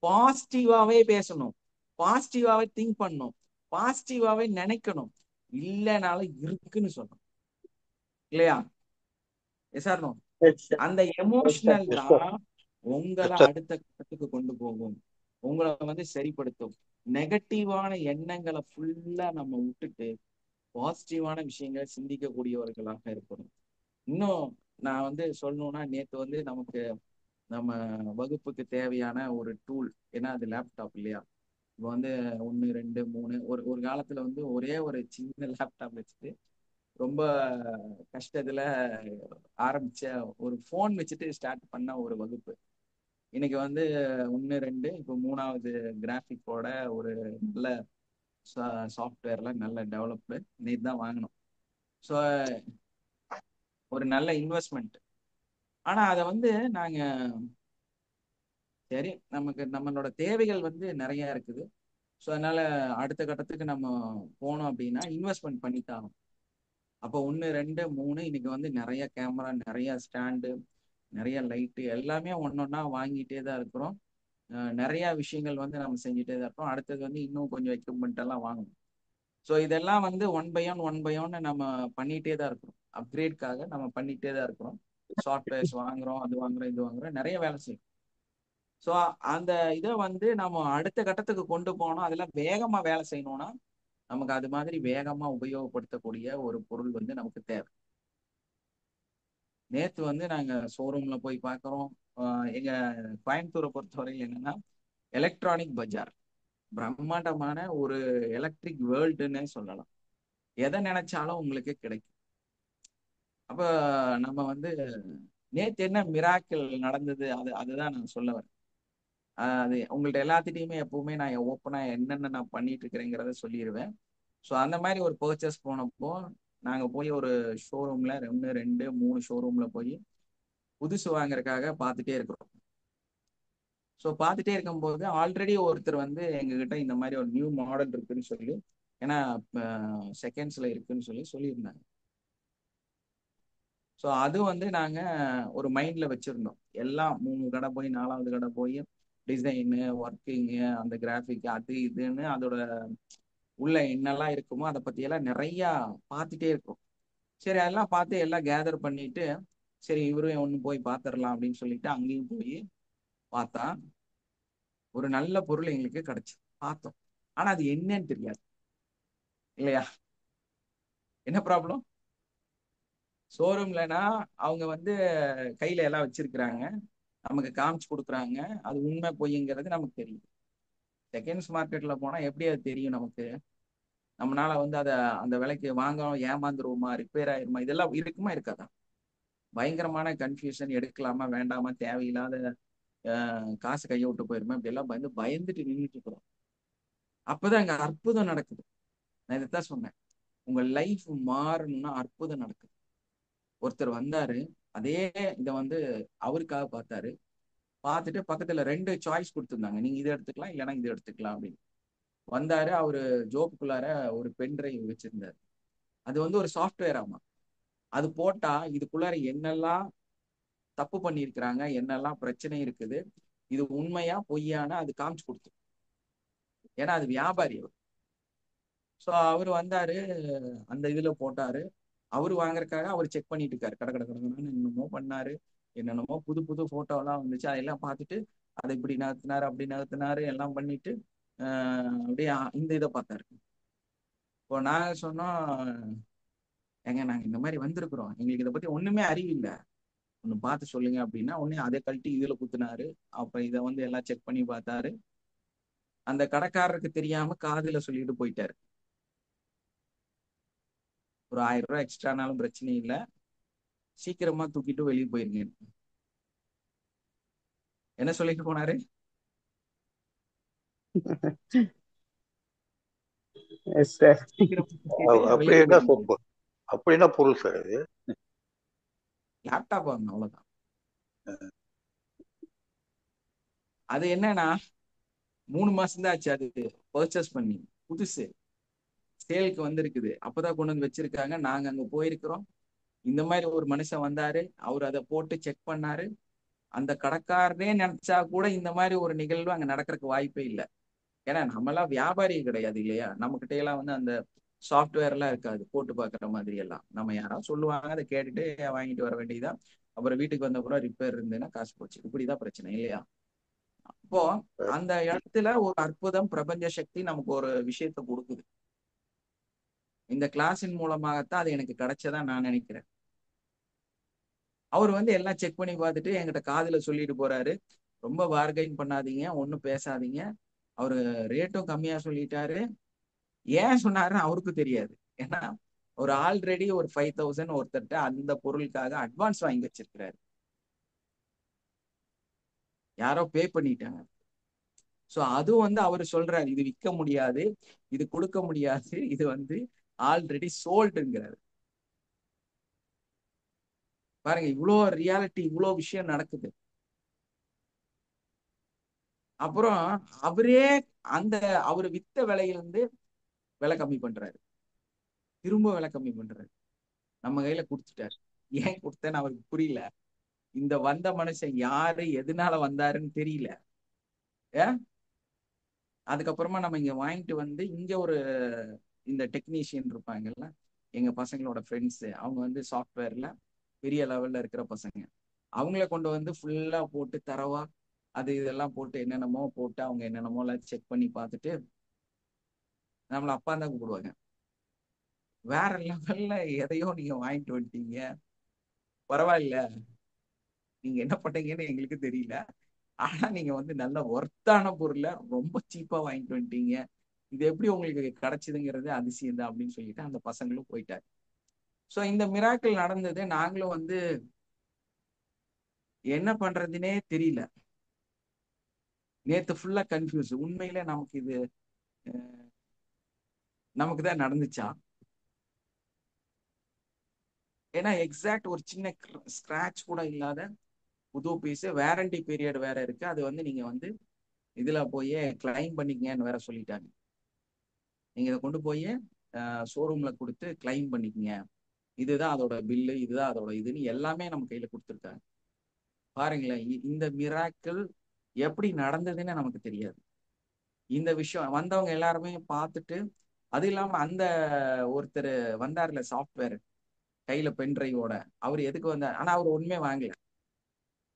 S2: பாசிட்டிவாவே பேசணும், பாசிட்டிவாவே திங்க் பண்ணணும், பாசிட்டிவாவே நினைக்கணும், இல்லைனாலும் இருக்குன்னு சொல்லணும். இல்லையா? Yes or no?
S4: Yes sir.
S2: அந்த
S4: yes sir.
S2: Emotional
S1: yes sir,
S2: தான் உங்களை
S1: எஸ் சார்.
S2: அடுத்த கட்டத்துக்கு கொண்டு போகும், உங்களை வந்து சரிப்படுத்தும். நெகட்டிவான எண்ணங்களை ஃபுல்லா நம்ம விட்டுட்டு பாசிட்டிவான விஷயங்களை சிந்திக்கக்கூடியவர்களாக இருக்கணும். இன்னும் நான் வந்து சொல்லணும்னா, நேத்து வந்து நமக்கு நம்ம வகுப்புக்கு தேவையான ஒரு டூல், ஏன்னா அது லேப்டாப் இல்லையா? இப்போ வந்து 1 2 3 ஒரு ஒரு காலத்துல வந்து ஒரே ஒரு சின்ன லேப்டாப் வச்சுட்டு ரொம்ப கஷ்டத்துல ஆரம்பிச்ச ஒரு ஃபோன் வச்சுட்டு ஸ்டார்ட் பண்ண ஒரு வகுப்பு. இன்னைக்கு வந்து 1 2 இப்போ 3வது கிராஃபிக்கோட ஒரு நல்ல சாஃப்ட்வேர்ல நல்ல டெவலப்டு நேற்று தான் வாங்கினோம். ஸோ ஒரு நல்ல இன்வெஸ்ட்மெண்ட். ஆனா அதை வந்து நாங்க சரி, நமக்கு நம்மளோட தேவைகள் வந்து நிறைய இருக்குது. ஸோ அதனால அடுத்த கட்டத்துக்கு நம்ம போனோம் அப்படின்னா இன்வெஸ்ட்மெண்ட் பண்ணித்தான். அப்போ 1 2 3 இன்னைக்கு வந்து நிறைய கேமரா, நிறைய ஸ்டாண்டு, நிறைய லைட்டு எல்லாமே ஒன்னொன்னா வாங்கிட்டே தான் இருக்கிறோம். நிறைய விஷயங்கள் வந்து நம்ம செஞ்சுட்டே தான் இருக்கோம். அடுத்தது வந்து இன்னும் கொஞ்சம் எக்யூப்மெண்ட் எல்லாம் வாங்கணும். ஸோ இதெல்லாம் வந்து ஒன் பை ஒன் நம்ம பண்ணிட்டே தான் இருக்கிறோம். அப்கிரேட்காக நம்ம பண்ணிட்டே தான் இருக்கிறோம். சாஃப்ட்வேர்ஸ் வாங்குறோம், அது வாங்குறோம், இது வாங்குறோம், நிறைய வேலை செய்யும். ஸோ அந்த இதை வந்து நம்ம அடுத்த கட்டத்துக்கு கொண்டு போனோம். அதெல்லாம் வேகமா வேலை செய்யணும்னா நமக்கு அது மாதிரி வேகமா உபயோகப்படுத்தக்கூடிய ஒரு பொருள் வந்து நமக்கு தேவை. நேத்து வந்து நாங்க ஷோரூம்ல போய் பார்க்குறோம். எங்க கோயம்புத்தூரை பொறுத்தவரையில் என்னன்னா எலக்ட்ரானிக் பஜார், பிரம்மாண்டமான ஒரு எலக்ட்ரிக் வேர்ல்டுன்னே சொல்லலாம். எதை நினைச்சாலும் உங்களுக்கு கிடைக்கும். அப்ப நம்ம வந்து நேத்து என்ன மிராக்கிள் நடந்தது, அதுதான் நான் சொல்ல வரேன். அது உங்கள்ட்ட எல்லாத்திட்டையுமே எப்பவுமே நான் ஓப்பனா என்னென்ன நான் பண்ணிட்டு இருக்கிறேங்கிறத சொல்லிடுவேன். ஸோ அந்த மாதிரி ஒரு பர்ச்சேஸ் போனப்போ நாங்க போய் ஒரு ஷோரூம்ல 1 2 3 ஷோரூம்ல போய் புதுசு வாங்குறதுக்காக பார்த்துட்டே இருக்கிறோம். ஸோ பார்த்துட்டே இருக்கும்போது ஆல்ரெடி ஒருத்தர் வந்து எங்ககிட்ட இந்த மாதிரி ஒரு நியூ மாடல் இருக்குன்னு சொல்லி, ஏன்னா செகண்ட்ஸ்ல இருக்குன்னு சொல்லியிருந்தாங்க. ஸோ அது வந்து நாங்க ஒரு மைண்ட்ல வச்சிருந்தோம். எல்லாம் 3 கடை போய் 4வது கடை போய் டிசைனு, ஒர்க்கிங்கு, அந்த கிராஃபிக், அது இதுன்னு அதோட உள்ள என்னெல்லாம் இருக்குமோ அதை பத்தி எல்லாம் நிறைய பார்த்துட்டே இருக்கும். சரி, அதெல்லாம் பார்த்து எல்லாம் கேதர் பண்ணிட்டு சரி இவரும் ஒன்று போய் பார்த்துடலாம் அப்படின்னு சொல்லிட்டு அங்கேயும் போய் பார்த்தா ஒரு நல்ல பொருள் எங்களுக்கு கிடைச்சு பார்த்தோம். ஆனா அது என்னன்னு தெரியாது. இல்லையா? என்ன ப்ராப்ளம்? ஷோரூம்லனா அவங்க வந்து கையில எல்லாம் வச்சிருக்கிறாங்க, நமக்கு காமிச்சு கொடுக்குறாங்க, அது உண்மை பொய்ங்கிறது நமக்கு தெரியும். செகண்ட்ஸ் மார்க்கெட்ல போனா எப்படி அது தெரியும் நமக்கு? நம்மளால வந்து அதை அந்த விலைக்கு வாங்க ஏமாந்துருவோமா, ரிப்பேர் ஆயிருமா, இதெல்லாம் இருக்குமா இருக்காதா? பயங்கரமான கன்ஃபியூஷன், எடுக்கலாமா வேண்டாமா, தேவையில்லாத காசு கையை விட்டு போயிருமா, இப்படி எல்லாம் பயந்துட்டு நின்றுட்டு இருக்கிறோம். அப்பதான் அங்க அற்புதம் நடக்குது. நான் இதைத்தான் சொன்னேன், உங்க லைஃப் மாறணும்னா அற்புதம் நடக்குது. ஒருத்தர் வந்தாரு, அதே இதை வந்து அவருக்காக பார்த்தாரு. பார்த்துட்டு பக்கத்துல 2 சாய்ஸ் கொடுத்துருந்தாங்க, நீங்க இதை எடுத்துக்கலாம் இல்லைன்னா இதை எடுத்துக்கலாம் அப்படின்னு. வந்தாரு, அவரு ஜோப்புக்குள்ளார ஒரு பென் டிரைவ் வச்சிருந்தாரு. அது வந்து ஒரு சாஃப்ட்வேர் ஆமா. அது போட்டா இதுக்குள்ளார என்னெல்லாம் தப்பு பண்ணியிருக்கிறாங்க, என்னெல்லாம் பிரச்சனை இருக்குது, இது உண்மையா பொய்யான அது காமிச்சு கொடுத்து. ஏன்னா அது வியாபாரி அவர். ஸோ அவர் வந்தாரு, அந்த இதுல போட்டாரு. அவரு வாங்குறதுக்காக அவர் செக் பண்ணிட்டு இருக்காரு. கடன்னு என்னமோ பண்ணாரு, என்னென்னமோ புது புது போட்டோலாம் வந்துச்சு. அதெல்லாம் பார்த்துட்டு அதை இப்படி நகர்த்தினாரு, அப்படி நகர்த்தினாரு, எல்லாம் பண்ணிட்டு அப்படியே இந்த இதை பார்த்தாரு. இப்போ நாங்க சொன்னோம், ஏங்க நாங்க இந்த மாதிரி வந்திருக்கிறோம், எங்களுக்கு இதை பத்தி ஒண்ணுமே அறிவில்லை, ஒண்ணு பார்த்து சொல்லுங்க அப்படின்னா, உடனே அதை கழட்டி இதுல குத்துனாரு. அப்ப இதை வந்து எல்லாம் செக் பண்ணி பார்த்தாரு. அந்த கடைக்காரருக்கு தெரியாம காதுல சொல்லிட்டு போயிட்டாரு. ஒரு 1000 ரூபாய் எக்ஸ்ட்ரானாலும் பிரச்சனை இல்லை, சீக்கிரமா தூக்கிட்டு வெளியே போயிருங்க. என்ன சொல்லிட்டு போனாரு?
S4: Yes sir.
S2: சீக்கிரமா தூக்கிட்டு
S1: அப்படி
S2: வெளியே
S1: என்ன
S2: போயிருங்க.
S1: அப்படி என்ன பொருள் சார் அது?
S2: லேப்டாப் வாங்க, அவ்வளவுதான். அது என்னன்னா 3 மாசம் தான் ஆச்சு அது பர்ச்சேஸ் பண்ணி, புதுசு சேலுக்கு வந்திருக்குது. அப்பதான் கொண்டு வந்து வச்சிருக்காங்க. நாங்க அங்க போயிருக்கிறோம். இந்த மாதிரி ஒரு மனுஷன் வந்தாரு, அவர் அதை போட்டு செக் பண்ணாரு. அந்த கடைக்காரனே நினைச்சா கூட இந்த மாதிரி ஒரு நிகழ்வு அங்க நடக்கிறதுக்கு வாய்ப்பே இல்லை. ஏன்னா நம்மளாம் வியாபாரி கிடையாது இல்லையா? நம்ம கிட்ட எல்லாம் வந்து அந்த சாஃப்ட்வேர் எல்லாம் இருக்காது போட்டு பாக்குற மாதிரி எல்லாம். நம்ம யாராவது சொல்லுவாங்க, அதை கேட்டுட்டு வாங்கிட்டு வர வேண்டியதுதான். அப்புறம் வீட்டுக்கு வந்த அப்புறம் ரிப்பேர் இருந்ததுன்னா காசு போச்சு, இப்படிதான் பிரச்சனை இல்லையா? அப்போ அந்த இடத்துல ஒரு அற்புதம், பிரபஞ்ச சக்தி நமக்கு ஒரு விஷயத்த கொடுக்குது. இந்த கிளாஸின் மூலமாகத்தான் அது எனக்கு கிடைச்சதா நான் நினைக்கிறேன். அவர் வந்து எல்லாம் செக் பண்ணி பார்த்துட்டு என்கிட்ட காதுல சொல்லிட்டு போறாரு, ரொம்ப பார்கெயின் பண்ணாதீங்க, ஒன்னும் பேசாதீங்க. அவரு ரேட்டும் கம்மியா சொல்லிட்டாரு. ஏன் சொன்னாருன்னு அவருக்கும் தெரியாது. ஏன்னா ஒரு ஆல்ரெடி ஒரு 5000 ஒருத்தர்ட்ட அந்த பொருளுக்காக அட்வான்ஸ் வாங்கி வச்சிருக்கிறாரு. யாரோ பே பண்ணிட்டாங்க. சோ அது வந்து அவரு சொல்றாரு, இது விற்க முடியாது, இது கொடுக்க முடியாது, இது வந்து ஆல்ரெடி சோல்டுங்கிறாரு. பாருங்க, இவ்வளோ ரியாலிட்டி, இவ்வளோ விஷயம் நடக்குது. அப்புறம் அவரே அந்த அவரு வித்த விலையிலிருந்து விலை கம்மி பண்றாரு, திரும்ப விலை கம்மி பண்றாரு, நம்ம கையில கொடுத்துட்டாரு. ஏன் கொடுத்தேன்னு அவருக்கு புரியல. இந்த வந்த மனுஷன் யாரு, எதனால வந்தாருன்னு தெரியல. அதுக்கப்புறமா நம்ம இங்க வாங்கிட்டு வந்து இங்க ஒரு இந்த டெக்னீஷியன் இருப்பாங்கல்ல, எங்க பசங்களோட ஃப்ரெண்ட்ஸ், அவங்க வந்து சாஃப்ட்வேர்ல பெரிய லெவல்ல இருக்கிற பசங்க, அவங்கள கொண்டு வந்து ஃபுல்லா போட்டு தரவா அது இதெல்லாம் போட்டு என்னென்னமோ போட்டு அவங்க என்னென்னமோ எல்லாம் செக் பண்ணி பார்த்துட்டு நம்மள அப்பா தான் கூப்பிடுவாங்க. வேற லெவல்ல எதையோ நீங்க வாங்கிட்டு வந்துட்டீங்க, பரவாயில்ல, நீங்க என்ன பண்ணீங்கன்னு எங்களுக்கு தெரியல, ஆனா நீங்க வந்து நல்ல ஒர்த்தான பொருளை ரொம்ப சீப்பா வாங்கிட்டு வந்துட்டீங்க, இது எப்படி உங்களுக்கு கிடைச்சதுங்கிறது அதிசயம் தான் அப்படின்னு சொல்லிட்டு அந்த பசங்களும் போயிட்டாரு. ஸோ இந்த மிராக்கிள் நடந்தது. நாங்களும் வந்து என்ன பண்றதுன்னே தெரியல. நேத்து ஃபுல்லா கன்ஃபியூஸ். உண்மையில நமக்கு இது நமக்கு தான் நடந்துச்சா? ஏன்னா எக்ஸாக்ட் ஒரு சின்ன ஸ்கிராச் கூட இல்லாத புது பீஸ், வேரண்டி பீரியட் வேற இருக்கு. அது வந்து நீங்க வந்து இதுல போய் கிளைம் பண்ணிக்கங்கன்னு வேற சொல்லிட்டாங்க. நீங்க இதை கொண்டு போய் ஷோரூம்ல கொடுத்து கிளைம் பண்ணிக்கங்க, இதுதான் அதோட பில்லு, இதுதான் அதோட இதுன்னு எல்லாமே நம்ம கையில கொடுத்துருக்காங்க. பாருங்களேன், இந்த மிராக்கிள் எப்படி நடந்ததுன்னு நமக்கு தெரியாது. இந்த விஷயம் வந்தவங்க எல்லாருமே பார்த்துட்டு, அது இல்லாம அந்த ஒருத்தர் வந்தார்ல சாஃப்ட்வேர் கையில பென் டிரைவோட, அவர் எதுக்கு வந்தார்? ஆனா அவர் ஒண்ணுமே வாங்கல.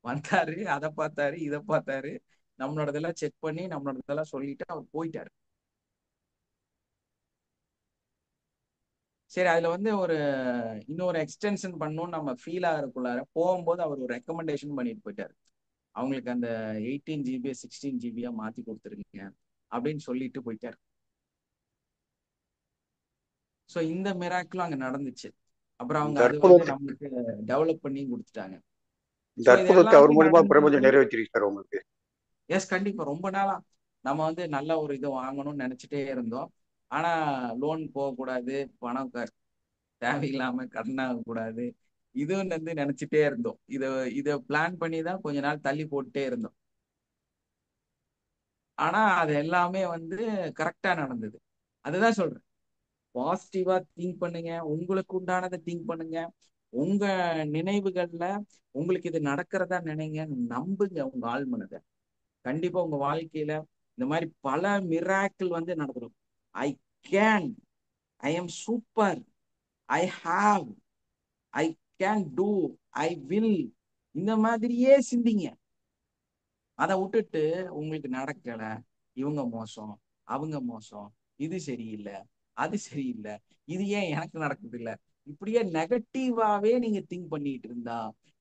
S2: வந்தாரு, அதை பார்த்தாரு, இதை பார்த்தாரு, நம்மளோடதெல்லாம் செக் பண்ணி நம்மளோடதெல்லாம் சொல்லிட்டு அவர் போயிட்டாரு. சரி, அதுல வந்து ஒரு இன்னொரு எக்ஸ்டென்ஷன் பண்ணணும்னு நம்ம ஃபீல் ஆகிறதுக்குள்ளார போகும்போது அவர் ஒரு ரெக்கமெண்டேஷன் பண்ணிட்டு போயிட்டாரு. அவங்களுக்கு அந்த 18 GB 16 GB மாத்தி கொடுத்துருக்கீங்க அப்படின்னு சொல்லிட்டு போயிட்டாரு. ஸோ இந்த மிராக்கிளும் அங்க நடந்துச்சு. அப்புறம் அவங்க அது வந்து நம்மளுக்கு டெவலப் பண்ணி கொடுத்துட்டாங்க.
S1: இந்த அற்புதத்தை அவர் மூலியமா பிரபஞ்சம் நிறைவேற்றிருக்கு சார் உங்களுக்கு.
S2: எஸ், கண்டிப்பா. ரொம்ப நாளா நம்ம வந்து நல்ல ஒரு இது வாங்கணும்னு நினைச்சிட்டே இருந்தோம். ஆனா லோன் போகக்கூடாது, பணம் தேவையில்லாம கடன் ஆகக்கூடாது, இதுவும் வந்து நினைச்சிட்டே இருந்தோம். இத பிளான் பண்ணி தான் கொஞ்ச நாள் தள்ளி போட்டுட்டே இருந்தோம். ஆனா அது எல்லாமே வந்து கரெக்டா நடந்தது. அதுதான் சொல்றேன், பாசிட்டிவா திங்க் பண்ணுங்க, உங்களுக்கு உண்டானதை திங்க் பண்ணுங்க, உங்க நினைவுகள்ல உங்களுக்கு இது நடக்கிறதா நினைங்க, நம்புங்க உங்க ஆள் மனதை. கண்டிப்பா உங்க வாழ்க்கையில இந்த மாதிரி பல மிராக்கிள் வந்து நடந்துடும். I can, I am super, I have, I can do, I will, இந்த மாதிரியே சிந்திங்க. அதை விட்டுட்டு உங்களுக்கு நடக்கல, இவங்க மோசம், அவங்க மோசம், இது சரியில்லை, அது சரியில்லை, இது ஏன் எனக்கு நடக்குது இல்ல, இப்படியே நெகட்டிவாவே நீங்க திங்க் பண்ணிட்டு இருந்தா,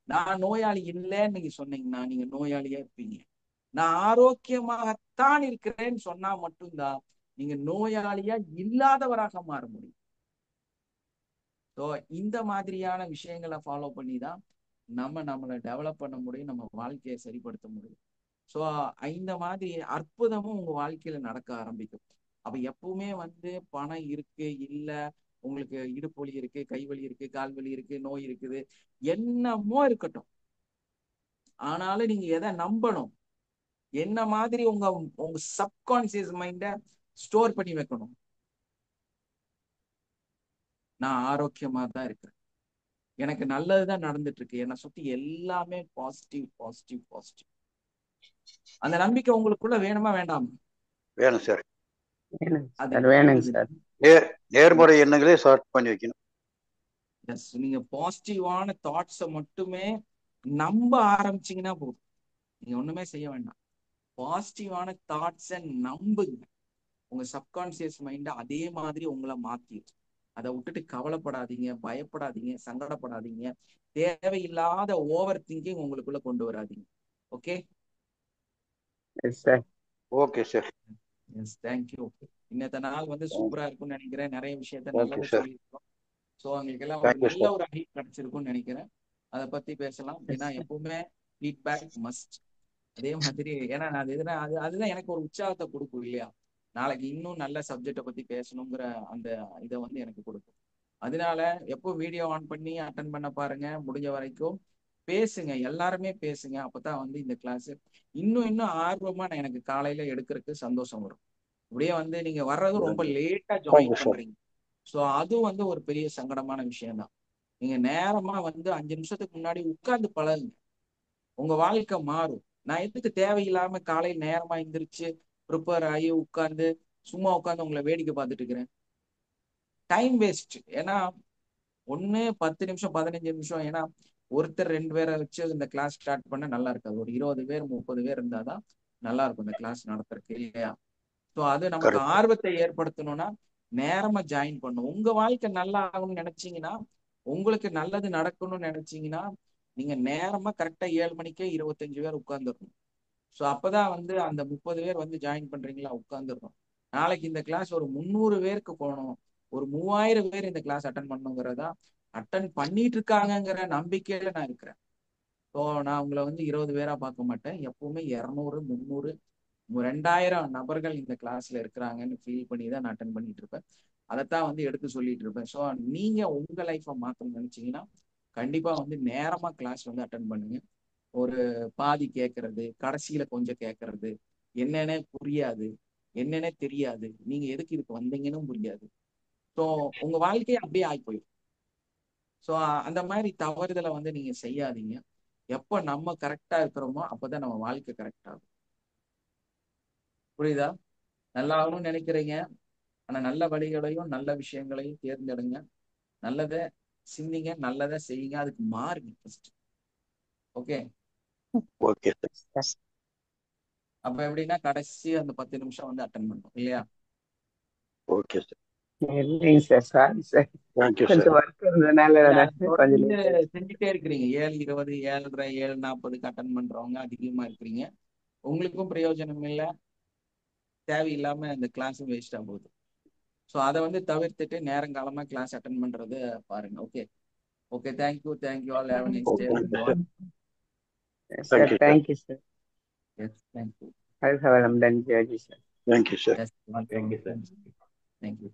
S2: நான் நோயாளி இல்லைன்னு நீங்க சொன்னீங்கன்னா நீங்க நோயாளியா இருப்பீங்க. நான் ஆரோக்கியமாகத்தான் இருக்கிறேன்னு சொன்னா மட்டும்தான் நீங்க நோயாளியா இல்லாதவராக மாற முடியும். ஸோ இந்த மாதிரியான விஷயங்களை ஃபாலோ பண்ணி தான் நம்மளை டெவலப் பண்ண முடியும், நம்ம வாழ்க்கையை சரிப்படுத்த முடியும். ஸோ இந்த மாதிரி அற்புதமும் உங்க வாழ்க்கையில நடக்க ஆரம்பிக்கும். அப்ப எப்பவுமே வந்து பணம் இருக்கு இல்ல, உங்களுக்கு இடுப்பு வலி இருக்கு, கை வலி இருக்கு, கால் வலி இருக்கு, நோய் இருக்குது, என்னமோ இருக்கட்டும், ஆனாலும் நீங்க எதை நம்பணும், என்ன மாதிரி உங்க உங்க சப்கான்சியஸ் மைண்ட ஸ்டோர் பண்ணி வைக்கணும். நான் ஆரோக்கியமா தான் இருக்கிறேன், எனக்கு நல்லதுதான் நடந்துட்டு இருக்கு, என்னை சுத்தி எல்லாமே பாசிட்டிவ் பாசிட்டிவ் பாசிட்டிவ். அந்த நம்பிக்கை உங்களுக்குள்ள வேணுமா வேண்டாமா?
S1: வேணும் சார்.
S2: அது
S6: வேணுங்க சார்.
S1: நேர்மறை எண்ணங்களே ஸ்டார்ட் பண்ணி வைக்கணும்.
S2: எஸ், நீங்க பாசிட்டிவான தாட்ஸை மட்டுமே நம்ப ஆரம்பிச்சீங்கன்னா போதும், நீங்க ஒண்ணுமே செய்ய வேண்டாம். பாசிட்டிவான தாட்ஸை நம்புங்க, உங்க சப்கான்சியஸ் மைண்ட் அதே மாதிரி உங்களை மாத்திடும். அதை விட்டுட்டு கவலைப்படாதீங்க, பயப்படாதீங்க, சங்கடப்படாதீங்க, தேவையில்லாத ஓவர் திங்கிங் உங்களுக்குள்ள கொண்டு வராதீங்க. Okay?
S1: Okay sir.
S2: Yes, thank you. இன்னத்த நாள் வந்து சூப்பரா இருக்கும்னு நினைக்கிறேன். நிறைய விஷயத்த நல்லதை
S1: சார்.
S2: சொல்லியிருக்கோம். ஸோ அவங்களுக்கு எல்லாம்
S1: Thank you,
S2: நல்ல
S1: sir.
S2: ஒரு ஹைப் கிடைச்சிருக்கும்னு நினைக்கிறேன். அதை பத்தி பேசலாம். ஏன்னா எப்பவுமே ஃபீட்பேக் மஸ்ட். அதே மாதிரி ஏன்னா நான் அதுதான் எனக்கு ஒரு உற்சாகத்தை கொடுக்கும் இல்லையா, நாளைக்கு இன்னும் நல்ல சப்ஜெக்டை பத்தி பேசணுங்கிற அந்த இதை வந்து எனக்கு கொடுக்கும். அதனால எப்போ வீடியோ ஆன் பண்ணி அட்டன் பண்ண பாருங்க, முடிஞ்ச வரைக்கும் பேசுங்க, எல்லாருமே பேசுங்க. அப்பதான் வந்து இந்த கிளாஸ் இன்னும் ஆர்வமா நான் எனக்கு காலையில எடுக்கிறதுக்கு சந்தோஷம் வரும். இப்படியே வந்து நீங்க வர்றது ரொம்ப லேட்டா ஜாயின்
S1: Thank you, sir.
S2: பண்றீங்க. ஸோ அது வந்து ஒரு பெரிய சங்கடமான விஷயம் தான். நீங்க நேரமா வந்து 5 நிமிஷத்துக்கு முன்னாடி உட்கார்ந்து பழகுங்க, உங்க வாழ்க்கை மாறும். நான் எதுக்கு தேவையில்லாம காலையில் நேரமா எந்திரிச்சு ப்ரிப்பேர் ஆகி உட்கார்ந்து சும்மா உட்கார்ந்து உங்களை வேடிக்கை பார்த்துட்டு இருக்கிறேன்? Time waste. ஏன்னா 10 நிமிஷம் 15 நிமிஷம், ஏன்னா ஒருத்தர் 2 பேரை வச்சு இந்த கிளாஸ் ஸ்டார்ட் பண்ண நல்லா இருக்காது. ஒரு 20 பேர் 30 பேர் இருந்தாதான் நல்லா இருக்கும் இந்த கிளாஸ் நடத்துறதுக்கு இல்லையா? ஸோ அது நமக்கு
S1: Correct.
S2: ஆர்வத்தை ஏற்படுத்தணும்னா நேரமா ஜாயின் பண்ணும். உங்க வாழ்க்கை நல்லா ஆகணும்னு நினைச்சீங்கன்னா, உங்களுக்கு நல்லது நடக்கணும்னு நினைச்சீங்கன்னா, நீங்க நேரமா கரெக்டா 7 மணிக்கே 25 பேர் உட்கார்ந்துடணும். ஸோ அப்பதான் வந்து அந்த 30 பேர் வந்து ஜாயின் பண்றீங்களா, உட்கார்ந்துடணும். நாளைக்கு இந்த கிளாஸ் ஒரு 300 பேருக்கு போகணும், ஒரு 3000 பேர் இந்த கிளாஸ் அட்டன் பண்ணுங்கிறதா, அட்டன் பண்ணிட்டு இருக்காங்கங்கிற நம்பிக்கையில நான் இருக்கிறேன். ஸோ நான் உங்களை வந்து 20 பேரா பார்க்க மாட்டேன், எப்பவுமே 200 300 2000 நபர்கள் இந்த கிளாஸ்ல இருக்கிறாங்கன்னு ஃபீல் பண்ணி தான் நான் அட்டன் பண்ணிட்டு இருப்பேன். அதைத்தான் வந்து எடுத்து சொல்லிட்டு இருப்பேன். ஸோ நீங்க உங்க லைஃப்பை மாற்றணும்னு நினைச்சீங்கன்னா கண்டிப்பா வந்து நேரமா கிளாஸ் வந்து அட்டன் பண்ணுங்க. ஒரு பாதி கேட்கறது, கடைசியில கொஞ்சம் கேட்கறது, என்னன்னே புரியாது, என்னன்னே தெரியாது, நீங்க எதுக்கு இதுக்கு வந்தீங்கன்னு புரியாது. ஸோ உங்க வாழ்க்கையை அப்படியே ஆகி போயிடும். ஸோ அந்த மாதிரி தவறுதலை வந்து நீங்க செய்யாதீங்க. எப்போ நம்ம கரெக்டா இருக்கிறோமோ அப்பதான் நம்ம வாழ்க்கை கரெக்ட் ஆகும். புரியுதா? நல்லா ஆகணும்னு நினைக்கிறீங்க, ஆனா நல்ல வழிகளையும் நல்ல விஷயங்களையும் தேர்ந்தெடுங்க, நல்லதை சிந்திங்க, நல்லதை செய்யுங்க, அதுக்கு மாறுங்க ஃபர்ஸ்ட். ஓகே?
S1: Okay sir.
S2: அப்ப எப்படின்னா கடைசி அந்த 10 நிமிஷம் வந்து அட்டன் பண்ணும் இல்லையா?
S1: Okay sir.
S6: இல்லைங்க sir, sorry sir,
S1: Thank you, sir.
S6: கொஞ்சம் ஒர்க் இருந்ததுனால கொஞ்சம்
S2: தொடர்ந்து
S6: லேட்.
S2: செஞ்சுட்டே இருக்கிறீங்க. 7:20 7:30 7:40 அட்டன் பண்றவங்க அதிகமா இருக்கிறீங்க. உங்களுக்கும் பிரயோஜனம் இல்லை, தேவையில்லாம இந்த கிளாஸும் வேஸ்டா போகுது. ஸோ அதை வந்து தவிர்த்துட்டு நேரங்காலமா கிளாஸ் அட்டன் பண்றது பாருங்க. Okay? Okay, thank you all, have a nice day everyone.
S6: Sir thank you sir.
S2: Yes, thank you.
S6: வாழ்க வளமுடன் ஜோதி sir.
S1: Thank you, sir.
S2: Yes,
S3: Thank you, sir.
S2: thank you.